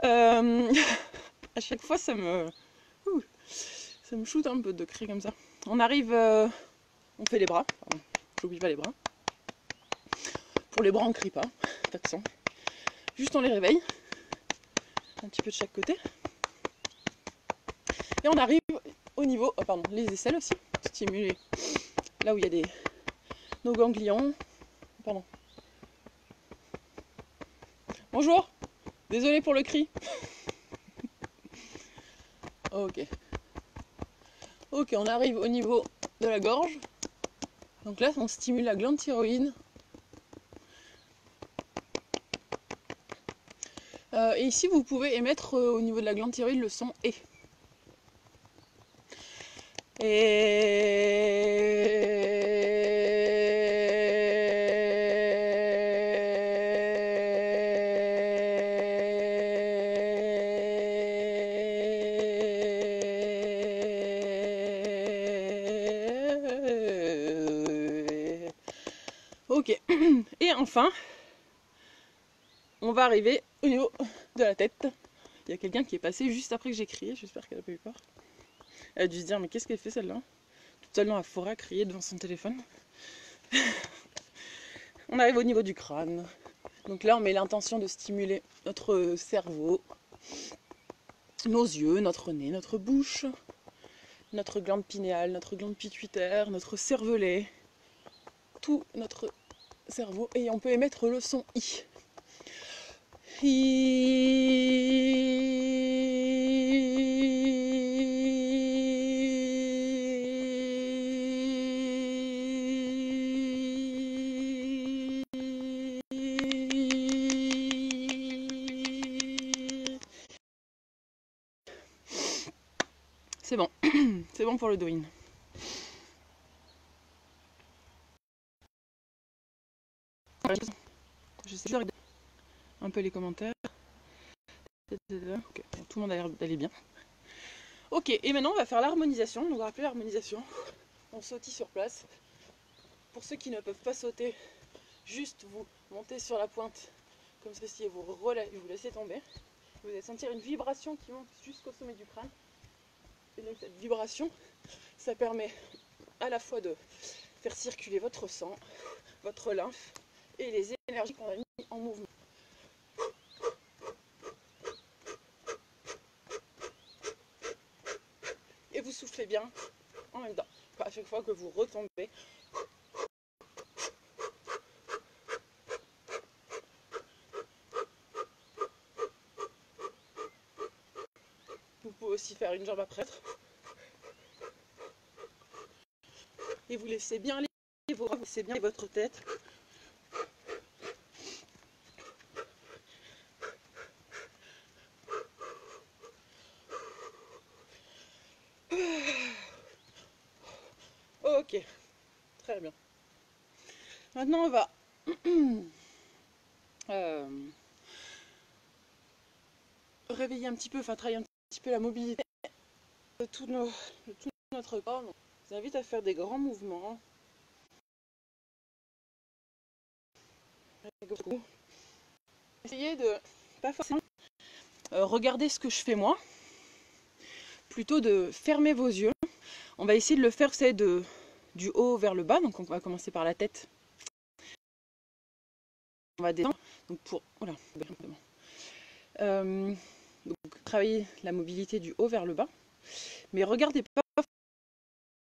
À chaque fois, ça me shoot un peu de crier comme ça. On arrive, on fait les bras. J'oublie pas les bras. Pour les bras, on crie pas, pas de son. Juste on les réveille, un petit peu de chaque côté. Et on arrive au niveau, les aisselles aussi, stimuler là où il y a nos ganglions. Pardon. Bonjour, désolé pour le cri. Ok. Ok, on arrive au niveau de la gorge. Donc là, on stimule la glande thyroïde. Et ici, vous pouvez émettre au niveau de la glande thyroïde le son E. Ok. Et enfin, on va arriver au niveau de la tête. Il y a quelqu'un qui est passé juste après que j'ai crié, j'espère qu'elle n'a pas eu peur. Elle a dû se dire, mais qu'est-ce qu'elle fait celle-là? Toute seule dans la forêt à crier devant son téléphone. On arrive au niveau du crâne. Donc là, on met l'intention de stimuler notre cerveau, nos yeux, notre nez, notre bouche, notre glande pinéale, notre glande pituitaire, notre cervelet, tout notre cerveau. Et on peut émettre le son I. C'est bon, c'est bon pour le doin. Je sais un peu les commentaires. Okay. Tout le monde a l'air d'aller bien. Ok, et maintenant on va faire l'harmonisation. On va appeler l'harmonisation. On sautille sur place. Pour ceux qui ne peuvent pas sauter, juste vous montez sur la pointe comme ceci et vous laissez tomber. Vous allez sentir une vibration qui monte jusqu'au sommet du crâne. Et donc cette vibration, ça permet à la fois de faire circuler votre sang, votre lymphe et les énergies qu'on a mis en mouvement. Et vous soufflez bien en même temps. À chaque fois que vous retombez, vous pouvez aussi faire une jambe après. Et vous laissez bien les bras, vous laissez bien votre tête. Ok, très bien. Maintenant on va réveiller un petit peu, enfin travailler un petit peu la mobilité de tout notre corps. Donc, je vous invite à faire des grands mouvements. Essayez de pas forcément regarder ce que je fais moi, plutôt de fermer vos yeux. On va essayer de le faire, c'est du haut vers le bas, donc on va commencer par la tête. On va descendre, donc pour donc travailler la mobilité du haut vers le bas, mais regardez pas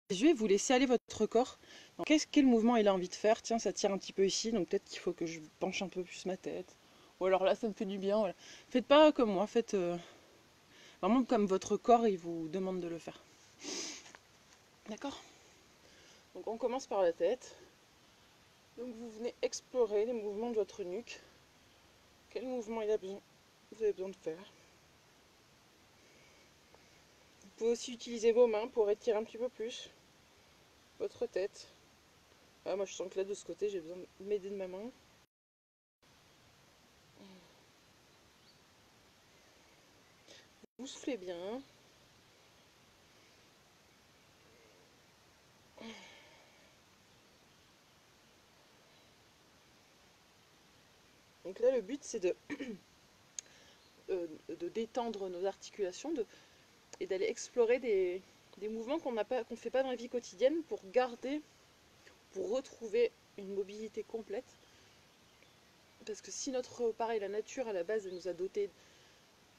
les yeux et vous laissez aller votre corps. Quel mouvement il a envie de faire? Tiens, ça tire un petit peu ici, donc peut-être qu'il faut que je penche un peu plus ma tête. Ou alors là, ça me fait du bien. Voilà. Faites pas comme moi, faites vraiment comme votre corps il vous demande de le faire. D'accord? Donc on commence par la tête. Donc vous venez explorer les mouvements de votre nuque. Quel mouvement vous avez besoin de faire? Vous pouvez aussi utiliser vos mains pour étirer un petit peu plus votre tête. Ah, moi je sens que là de ce côté j'ai besoin de m'aider de ma main. Vous soufflez bien. Donc là le but c'est de détendre nos articulations et d'aller explorer des mouvements qu'on ne fait pas dans la vie quotidienne pour retrouver une mobilité complète. Parce que si la nature à la base elle nous a dotés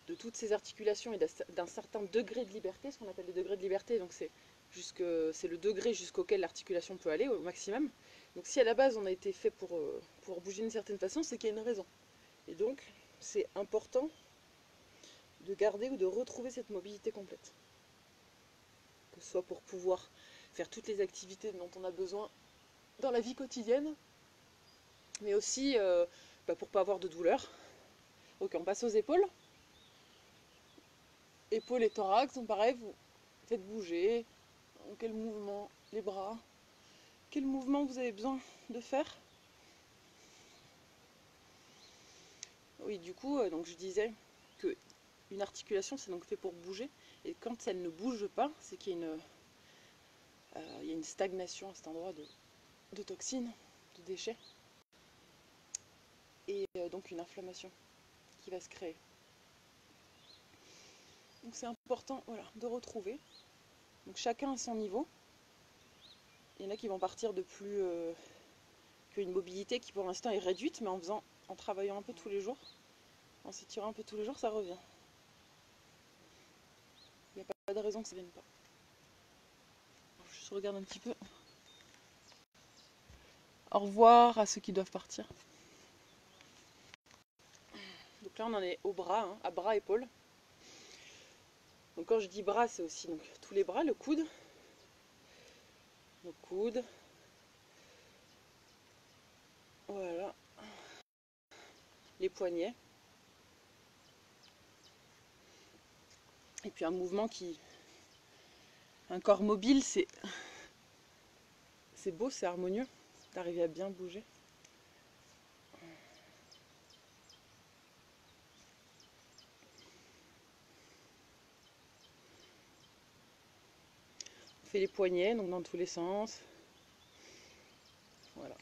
de toutes ces articulations et d'un certain degré de liberté, ce qu'on appelle le degré de liberté, donc c'est le degré jusqu'auquel l'articulation peut aller au maximum. Donc si à la base on a été fait pour bouger d'une certaine façon, c'est qu'il y a une raison. Et donc c'est important de garder ou de retrouver cette mobilité complète. Que ce soit pour pouvoir faire toutes les activités dont on a besoin dans la vie quotidienne, mais aussi pour ne pas avoir de douleur. Ok, on passe aux épaules. Épaules et thorax, donc pareil, vous faites bouger. Quel mouvement? Les bras. Quel mouvement vous avez besoin de faire? Oui, du coup, donc je disais que une articulation, c'est donc fait pour bouger. Et quand elle ne bouge pas, c'est qu'il y a une stagnation à cet endroit de toxines, de déchets. Et donc une inflammation. qui va se créer. Donc c'est important, voilà, de retrouver. Donc chacun à son niveau. Il y en a qui vont partir de plus qu'une mobilité qui pour l'instant est réduite, mais en travaillant un peu tous les jours, en s'étirant un peu tous les jours, ça revient. Il n'y a pas de raison que ça ne vienne pas. Je regarde un petit peu. Au revoir à ceux qui doivent partir. Donc là on en est au bras, hein, à bras-épaules. Donc quand je dis bras, c'est aussi donc, tous les bras, le coude, voilà, les poignets. Et puis un mouvement un corps mobile, c'est beau, c'est harmonieux, d'arriver à bien bouger. On fait les poignets, donc dans tous les sens. Voilà.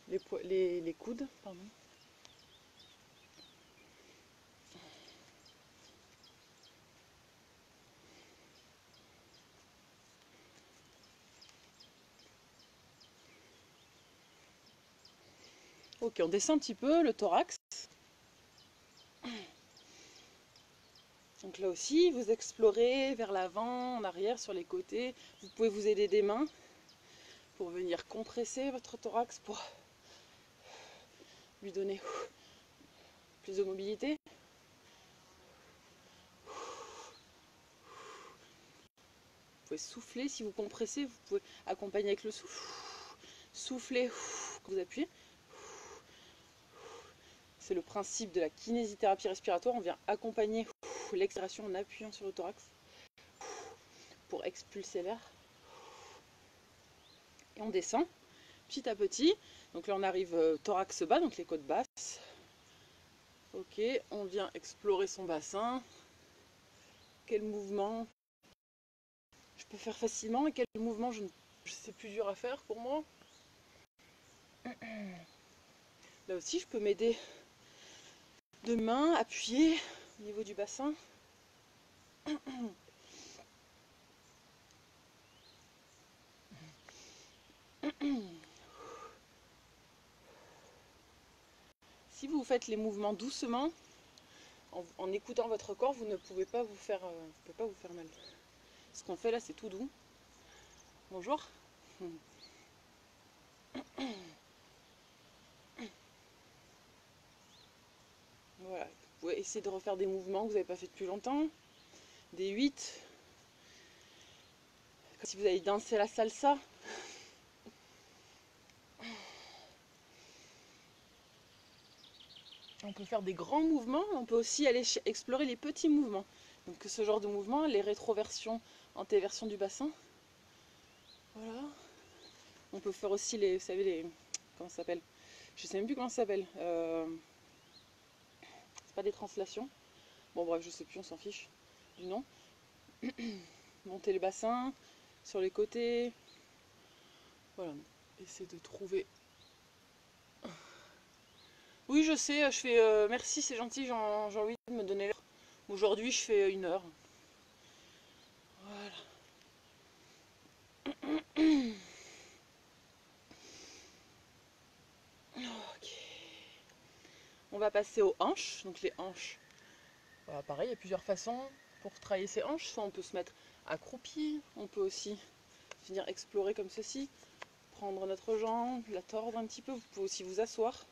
Les coudes, pardon. Ok, on descend un petit peu le thorax. Donc là aussi, vous explorez vers l'avant, en arrière, sur les côtés. Vous pouvez vous aider des mains pour venir compresser votre thorax, pour lui donner plus de mobilité. Vous pouvez souffler, si vous compressez, vous pouvez accompagner avec le souffle. Souffler, vous appuyez. C'est le principe de la kinésithérapie respiratoire. On vient accompagner l'expiration en appuyant sur le thorax pour expulser l'air. Et on descend petit à petit. Donc là on arrive thorax bas, donc les côtes basses. Ok, on vient explorer son bassin. Quel mouvement je peux faire facilement et quel mouvement c'est plus dur à faire pour moi. Là aussi je peux m'aider de main, appuyer au niveau du bassin. Si vous faites les mouvements doucement, en écoutant votre corps, vous ne pouvez pas vous faire, mal. Ce qu'on fait là, c'est tout doux. Bonjour. Voilà. Vous pouvez essayer de refaire des mouvements que vous n'avez pas fait depuis longtemps. Des 8. Comme si vous avez dansé la salsa. On peut faire des grands mouvements, on peut aussi aller explorer les petits mouvements. Donc ce genre de mouvement, les rétroversions, antéversions du bassin. Voilà. On peut faire aussi les, vous savez, comment ça s'appelle? Je sais même plus comment ça s'appelle. C'est pas des translations. Bon bref, je sais plus, on s'en fiche du nom. Monter le bassin sur les côtés. Voilà. Essayer de trouver. Oui, je sais, je fais. Merci, c'est gentil, Jean-Louis, de me donner l'heure. Aujourd'hui, je fais 1 heure. Voilà. Ok. On va passer aux hanches. Donc les hanches. Voilà, pareil, il y a plusieurs façons pour travailler ses hanches. Soit on peut se mettre accroupi, on peut aussi venir explorer comme ceci, prendre notre jambe, la tordre un petit peu. Vous pouvez aussi vous asseoir.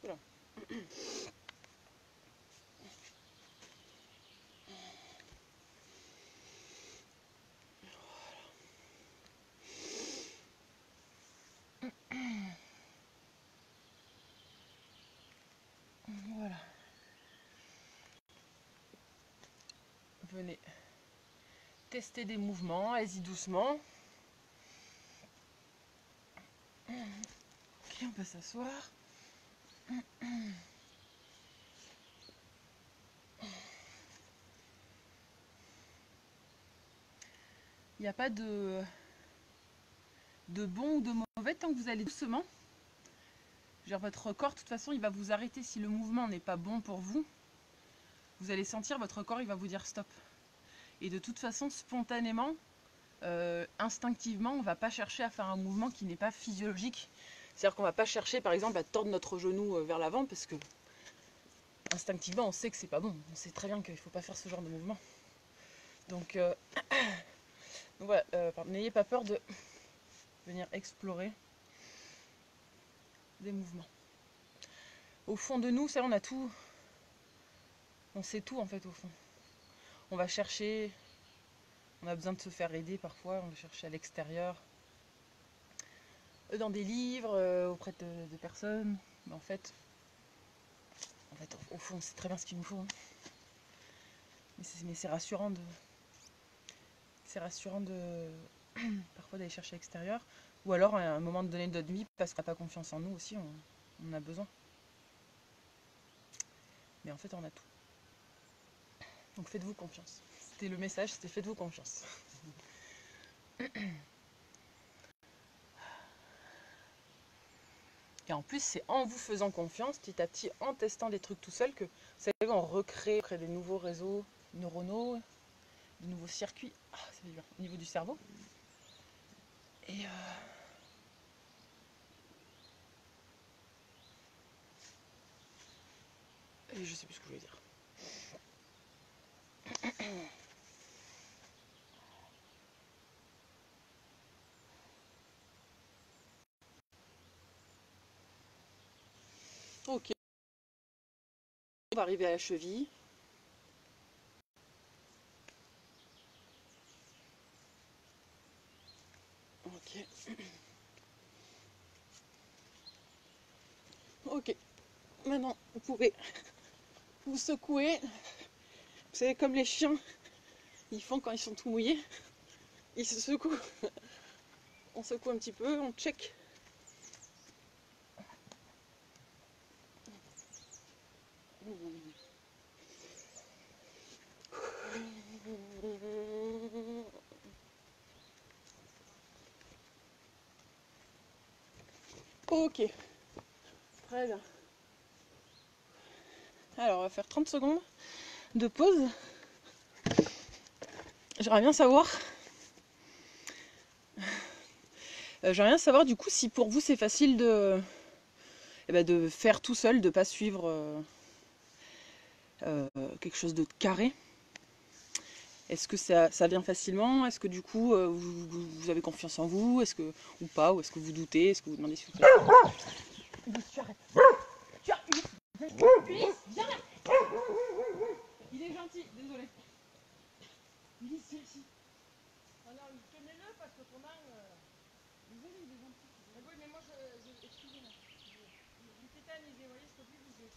Voilà. Voilà. Venez tester des mouvements, allez-y doucement. Ok, on peut s'asseoir. Il n'y a pas de bon ou de mauvais tant que vous allez doucement. Genre votre corps, de toute façon, il va vous arrêter si le mouvement n'est pas bon pour vous. Vous allez sentir, votre corps, il va vous dire stop. Et de toute façon, spontanément, instinctivement, on ne va pas chercher à faire un mouvement qui n'est pas physiologique. C'est-à-dire qu'on ne va pas chercher, par exemple, à tordre notre genou vers l'avant parce que instinctivement, on sait que c'est pas bon. On sait très bien qu'il ne faut pas faire ce genre de mouvement. Donc voilà, n'ayez pas peur de venir explorer des mouvements. Au fond de nous, ça, on a tout. On sait tout en fait au fond. On va chercher, on a besoin de se faire aider parfois, on va chercher à l'extérieur, dans des livres, auprès de personnes. Mais en fait, au fond, on sait très bien ce qu'il nous faut. Hein. Mais c'est rassurant de. C'est rassurant de parfois d'aller chercher à l'extérieur. Ou alors à un moment donné de notre vie, parce qu'on n'a pas confiance en nous aussi, on a besoin. Mais en fait, on a tout. Donc faites-vous confiance. C'était le message, c'était faites-vous confiance. Et en plus, c'est en vous faisant confiance, petit à petit, en testant des trucs tout seul, que vous savez, on recrée des nouveaux réseaux neuronaux, de nouveaux circuits, ça fait bien, au niveau du cerveau. Et je sais plus ce que je voulais dire. Ok, on va arriver à la cheville. Ok. Ok. Maintenant, vous pouvez vous secouer. Vous savez, comme les chiens, ils font quand ils sont tout mouillés. Ils se secouent. On secoue un petit peu, on check. Ok. Très bien. Alors, on va faire 30 secondes de pause. J'aimerais bien savoir du coup si pour vous c'est facile de faire tout seul, de ne pas suivre quelque chose de carré. Est-ce que ça vient facilement? Est-ce que du coup vous avez confiance en vous? Est-ce que ou pas? Ou est-ce que vous doutez? Est-ce que vous demandez s'il vous plaît? Tu arrêtes. Tu arrêtes. Ulysse, viens là. Il est gentil, désolé. Ulysse, viens ici. Oh non, tenez-le parce que ton âne. Désolé, il est gentil. Mais oui, mais moi excusez-moi. Il est tétanisé, vous voyez, je peux plus bouger.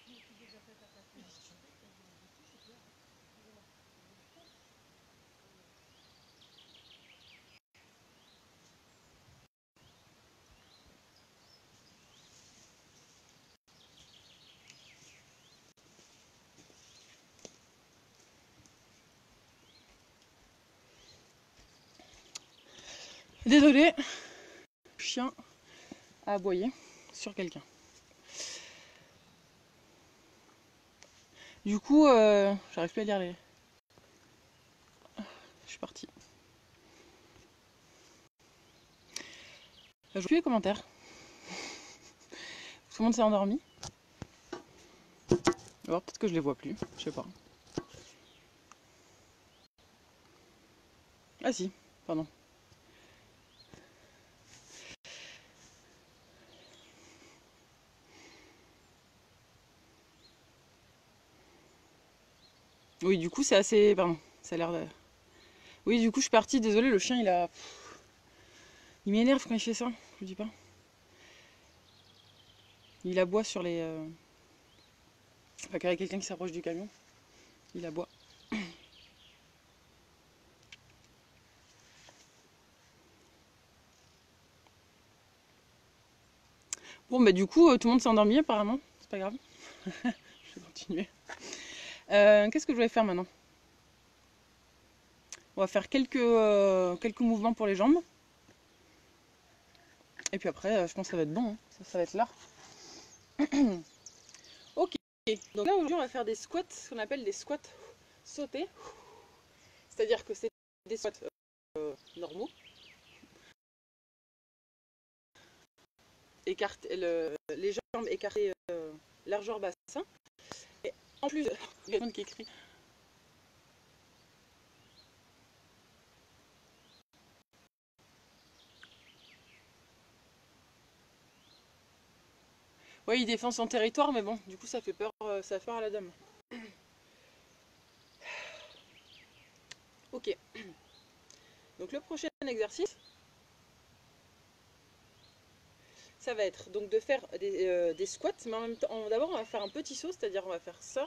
Tu déjà fait ta place. Désolé, le chien a aboyé sur quelqu'un. Du coup, j'arrive plus à lire les. Je suis partie. Je vois plus les commentaires. Tout le monde s'est endormi. Alors peut-être que je les vois plus, je sais pas. Ah si, pardon. Oui, du coup c'est assez. Pardon, ça a l'air de. Oui, du coup je suis partie, désolé, le chien il a. Il m'énerve quand il fait ça, je vous dis pas. Il aboie sur les. Enfin, quand il y a quelqu'un qui s'approche du camion, il aboie. Bon, bah du coup, tout le monde s'est endormi apparemment, c'est pas grave. Je vais continuer. Qu'est-ce que je vais faire maintenant? On va faire quelques mouvements pour les jambes. Et puis après, je pense que ça va être bon, hein. Ça va être l'heure. Ok, donc là aujourd'hui on va faire des squats, ce qu'on appelle des squats sautés. C'est-à-dire que c'est des squats normaux. Les jambes écartées largeur bassin. Et en plus, il y a quelqu'un qui écrit. Oui, il défend son territoire, mais bon, du coup ça fait peur à la dame. Ok. Donc le prochain exercice, ça va être donc de faire des squats, mais en même temps, d'abord on va faire un petit saut, c'est-à-dire on va faire ça,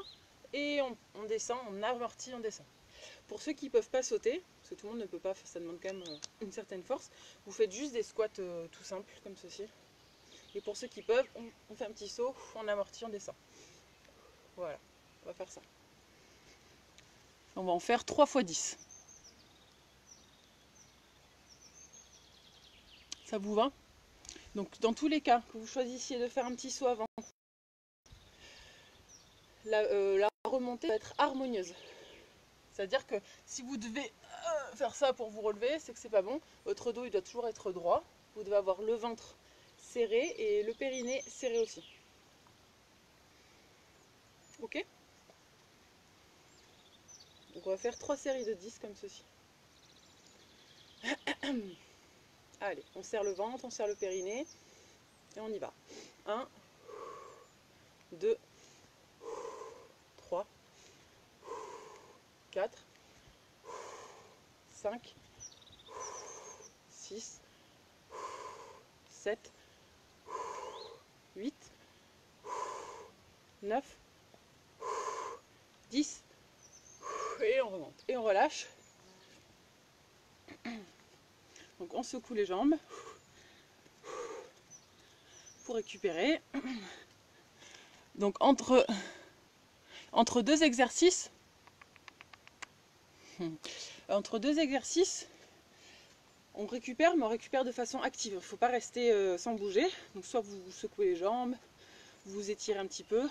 et on descend, on amortit, on descend. Pour ceux qui ne peuvent pas sauter, parce que tout le monde ne peut pas, ça demande quand même une certaine force, vous faites juste des squats tout simples, comme ceci. Et pour ceux qui peuvent, on fait un petit saut, on amortit, on descend. Voilà, on va faire ça. On va en faire 3 x 10. Ça vous va? Donc dans tous les cas, que vous choisissiez de faire un petit saut avant, la remontée va être harmonieuse. C'est-à-dire que si vous devez faire ça pour vous relever, c'est que c'est pas bon. Votre dos il doit toujours être droit. Vous devez avoir le ventre serré et le périnée serré aussi. Ok? Donc on va faire 3 séries de 10 comme ceci. Allez, on serre le ventre, on serre le périnée et on y va. 1, 2, 3, 4, 5, 6, 7, 8, 9, 10. Et on remonte. Et on relâche. Donc on secoue les jambes pour récupérer. Donc entre deux exercices, on récupère, mais on récupère de façon active. Il ne faut pas rester sans bouger. Donc soit vous secouez les jambes, vous étirez un petit peu,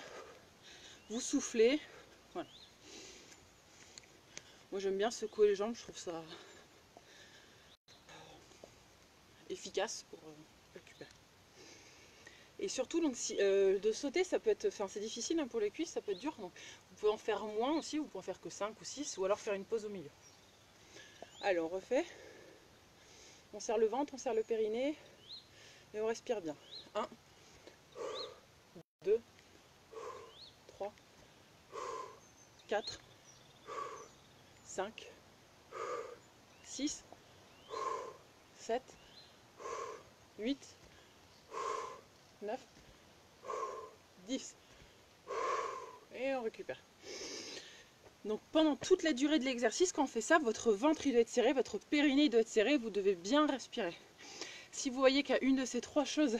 vous soufflez. Voilà. Moi j'aime bien secouer les jambes, je trouve ça efficace pour récupérer. Et surtout, donc, de sauter, ça peut être, c'est difficile hein, pour les cuisses, ça peut être dur. Donc, vous pouvez en faire moins aussi, vous pouvez en faire que 5 ou 6, ou alors faire une pause au milieu. Allez, on refait. On serre le ventre, on serre le périnée, et on respire bien. 1, 2, 3, 4, 5, 6, 7, 8, 9, 10. Et on récupère. Donc pendant toute la durée de l'exercice, quand on fait ça, votre ventre il doit être serré, votre périnée il doit être serré, vous devez bien respirer. Si vous voyez qu'il y a une de ces 3 choses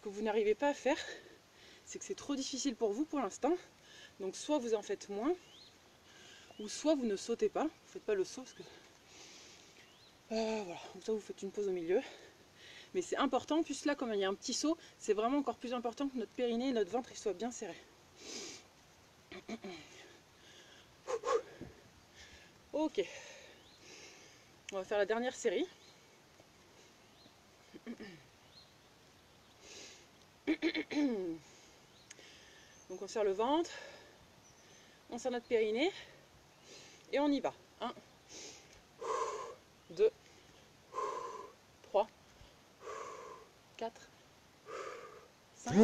que vous n'arrivez pas à faire, c'est que c'est trop difficile pour vous pour l'instant. Donc soit vous en faites moins, ou soit vous ne sautez pas, vous ne faites pas le saut, parce que voilà, comme ça vous faites une pause au milieu. Mais c'est important, en plus là comme il y a un petit saut, c'est vraiment encore plus important que notre périnée et notre ventre ils soient bien serrés. Ok, on va faire la dernière série. Donc on serre le ventre, on serre notre périnée et on y va. 1, 2, 3, 4, 5,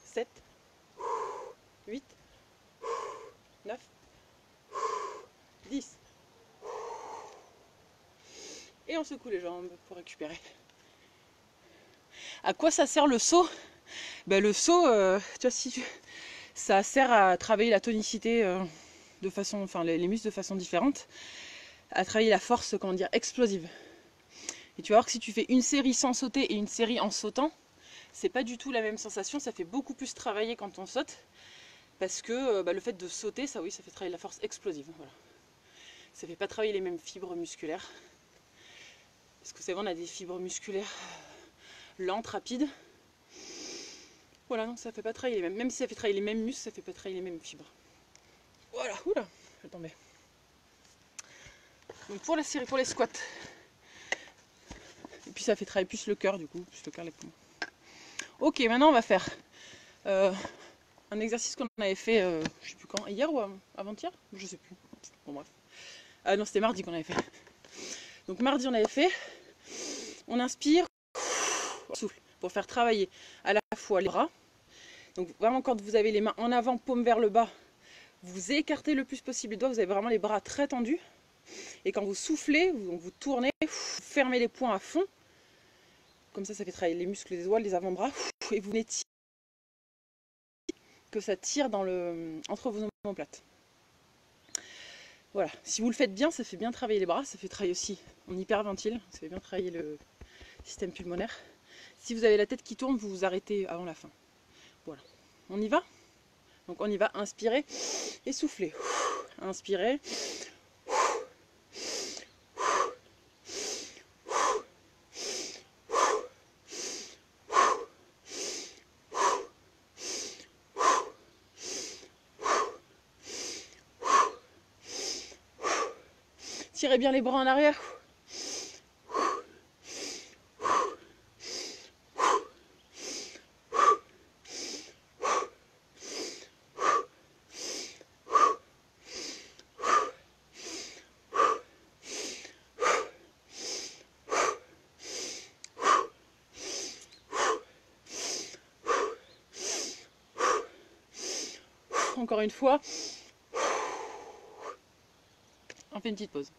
7, 8, 9, 10. Et on secoue les jambes pour récupérer. À quoi ça sert le saut? Ben, le saut, tu vois, ça sert à travailler la tonicité de façon, enfin les muscles de façon différente, à travailler la force, comment dire, explosive. Et tu vas voir que si tu fais une série sans sauter et une série en sautant, c'est pas du tout la même sensation, ça fait beaucoup plus travailler quand on saute. parce que le fait de sauter, ça oui, ça fait travailler la force explosive. Voilà. Ça fait pas travailler les mêmes fibres musculaires. Parce que c'est vrai, on a des fibres musculaires lentes, rapides. Voilà, donc ça fait pas travailler les mêmes. Même si ça fait travailler les mêmes muscles, ça fait pas travailler les mêmes fibres. Voilà, oula, je vais tomber. Donc pour la série, pour les squats. Et puis ça fait travailler plus le cœur du coup, plus le cœur, les poumons. Ok, maintenant on va faire un exercice qu'on avait fait, je sais plus quand, hier ou avant-hier, je sais plus. Bon bref. Ah non, c'était mardi qu'on avait fait. Donc mardi on avait fait, on inspire, on souffle, pour faire travailler à la fois les bras. Donc vraiment quand vous avez les mains en avant, paume vers le bas, vous écartez le plus possible les doigts, vous avez vraiment les bras très tendus. Et quand vous soufflez, vous tournez, vous fermez les poings à fond. Comme ça fait travailler les muscles des doigts, les avant-bras. Et vous venez tirer, que ça tire entre vos omoplates. Voilà, si vous le faites bien, ça fait bien travailler les bras, ça fait travailler aussi, on hyperventile, ça fait bien travailler le système pulmonaire. Si vous avez la tête qui tourne, vous vous arrêtez avant la fin. Voilà, on y va? Donc on y va, inspirez et soufflez. Inspirez. Tirez bien les bras en arrière. Encore une fois. On fait une petite pause.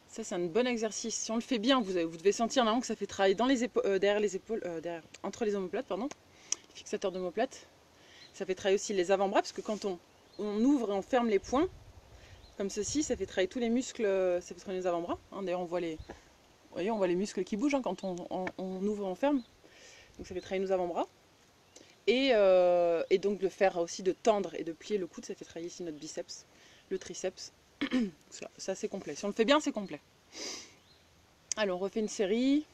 Ça, c'est un bon exercice. Si on le fait bien, vous devez sentir normalement que ça fait travailler dans les épaules, derrière les épaules, entre les omoplates, pardon, les fixateurs d'omoplates. Ça fait travailler aussi les avant-bras, parce que quand on ouvre et on ferme les poings, comme ceci, ça fait travailler tous les muscles, ça fait travailler les avant-bras. Hein, d'ailleurs, on voit les muscles qui bougent quand on ouvre et on ferme. Donc ça fait travailler nos avant-bras. Et donc de faire aussi, de tendre et de plier le coude, ça fait travailler ici notre biceps, le triceps. Ça c'est complet. Si on le fait bien, c'est complet. Alors on refait une série.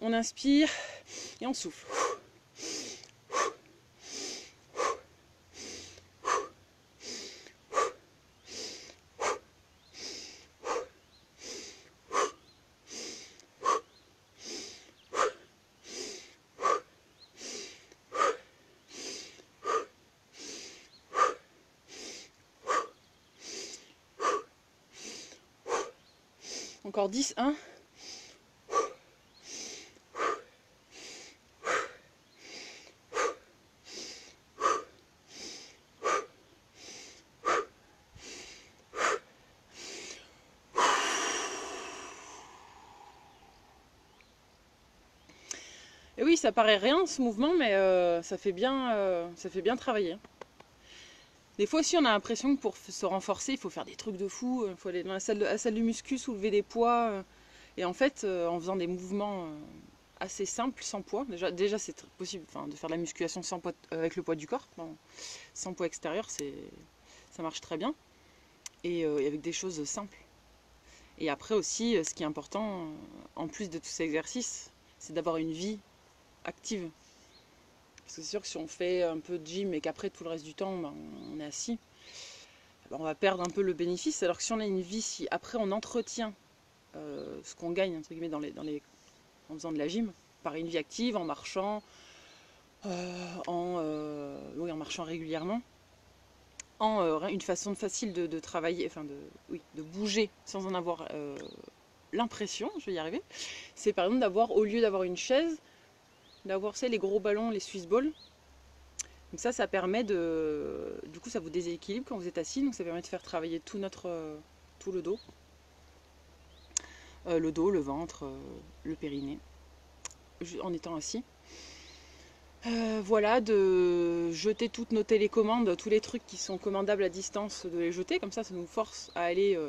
On inspire et on souffle. Encore 10, 1. Et oui, ça paraît rien ce mouvement, mais ça fait bien travailler. Des fois aussi, on a l'impression que pour se renforcer, il faut faire des trucs de fou. Il faut aller dans la salle du muscu, soulever des poids. Et en fait, en faisant des mouvements assez simples, sans poids, déjà c'est possible de faire de la musculation sans poids, avec le poids du corps. Sans poids extérieur, ça marche très bien. Et avec des choses simples. Et après aussi, ce qui est important, en plus de tous ces exercices, c'est d'avoir une vie active. Parce que c'est sûr que si on fait un peu de gym et qu'après tout le reste du temps on est assis, on va perdre un peu le bénéfice. Alors que si on a une vie, si après on entretient ce qu'on gagne entre guillemets en faisant de la gym, par une vie active, en marchant, en marchant régulièrement, une façon facile de travailler, de bouger sans en avoir l'impression, je vais y arriver, c'est par exemple au lieu d'avoir une chaise, d'avoir les gros ballons, les Swiss balls. Donc ça permet du coup ça vous déséquilibre quand vous êtes assis, donc ça permet de faire travailler tout le dos. Le ventre, le périnée, en étant assis. Voilà, de jeter toutes nos télécommandes, tous les trucs qui sont commandables à distance, de les jeter, comme ça nous force à aller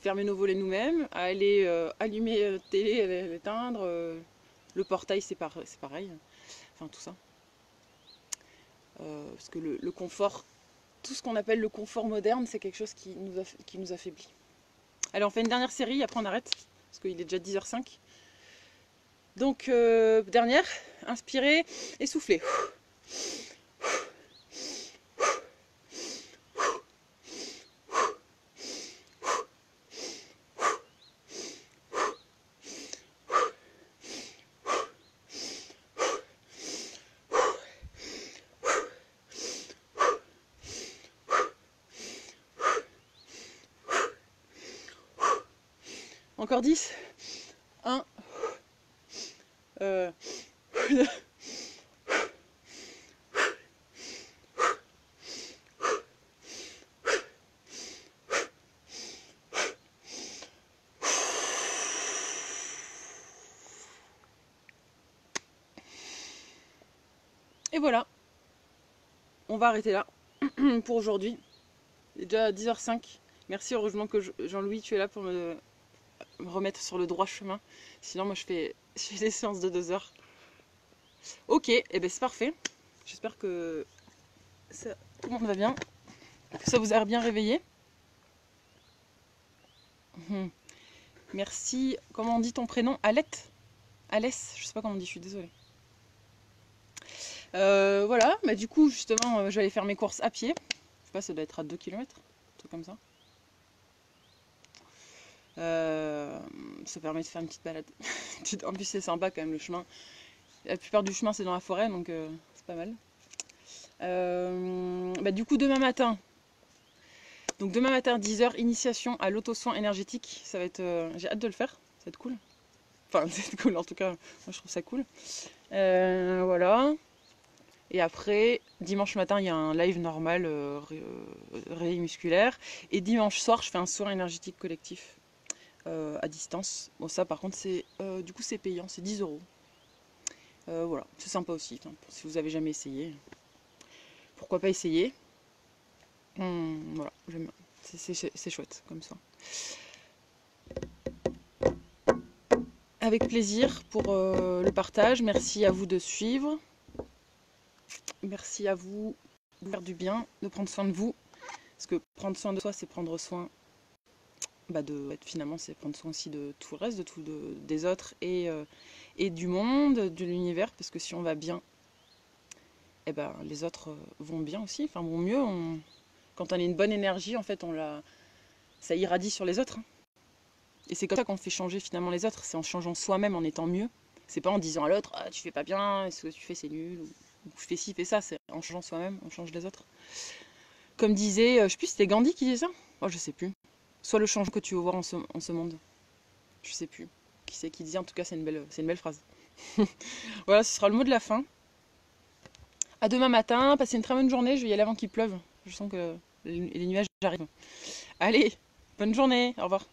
fermer nos volets nous-mêmes, à aller allumer la télé, l'éteindre, Le portail, c'est pareil. Enfin, tout ça. Parce que le confort, tout ce qu'on appelle le confort moderne, c'est quelque chose qui nous affaiblit. Allez, on fait une dernière série, après on arrête, parce qu'il est déjà 10h05. Donc, dernière, inspirez et soufflez. Encore 10. 1. Et voilà. On va arrêter là pour aujourd'hui. Il est déjà 10h05. Merci, heureusement que Jean-Louis, tu es là pour me remettre sur le droit chemin. Sinon, moi, je fais des séances de 2 heures. Ok, et ben c'est parfait. J'espère que tout le monde va bien. Que ça vous a bien réveillé. Merci. Comment on dit ton prénom? Alette? Alès? Je sais pas comment on dit, je suis désolée. Voilà, bah du coup, justement, j'allais faire mes courses à pied. Je sais pas, ça doit être à 2 km, un truc comme ça. Ça permet de faire une petite balade. En plus, c'est sympa quand même le chemin. La plupart du chemin, c'est dans la forêt, donc c'est pas mal. Bah, du coup, demain matin, 10h, initiation à l'auto-soin énergétique. Ça va être, j'ai hâte de le faire, ça va être cool. Enfin, c'est cool, en tout cas, moi je trouve ça cool. Voilà. Et après, dimanche matin, il y a un live normal, réveil musculaire. Et dimanche soir, je fais un soin énergétique collectif à distance. Bon, ça par contre, du coup, c'est payant, c'est 10 €. Voilà, c'est sympa aussi. Hein, si vous avez jamais essayé, pourquoi pas essayer. Voilà, j'aime bien. C'est chouette comme ça. Avec plaisir pour le partage. Merci à vous de suivre. Merci à vous de faire du bien, de prendre soin de vous. Parce que prendre soin de soi, c'est prendre soin finalement, c'est prendre soin aussi de tout le reste, des autres et du monde, de l'univers. Parce que si on va bien, eh ben, les autres vont bien aussi, enfin vont mieux. Quand on a une bonne énergie, en fait, ça irradie sur les autres. Hein. Et c'est comme ça qu'on fait changer finalement les autres. C'est en changeant soi-même, en étant mieux. C'est pas en disant à l'autre, ah, tu fais pas bien, ce que tu fais c'est nul, ou je fais ci, fais ça. C'est en changeant soi-même, on change les autres. Comme disait, je sais plus, c'était Gandhi qui disait ça. Oh, je sais plus. Sois le changement que tu veux voir en ce monde. Je sais plus. Qui c'est qui disait, en tout cas, c'est une belle phrase. Voilà, ce sera le mot de la fin. À demain matin, passez une très bonne journée. Je vais y aller avant qu'il pleuve. Je sens que les nuages arrivent. Allez, bonne journée, au revoir.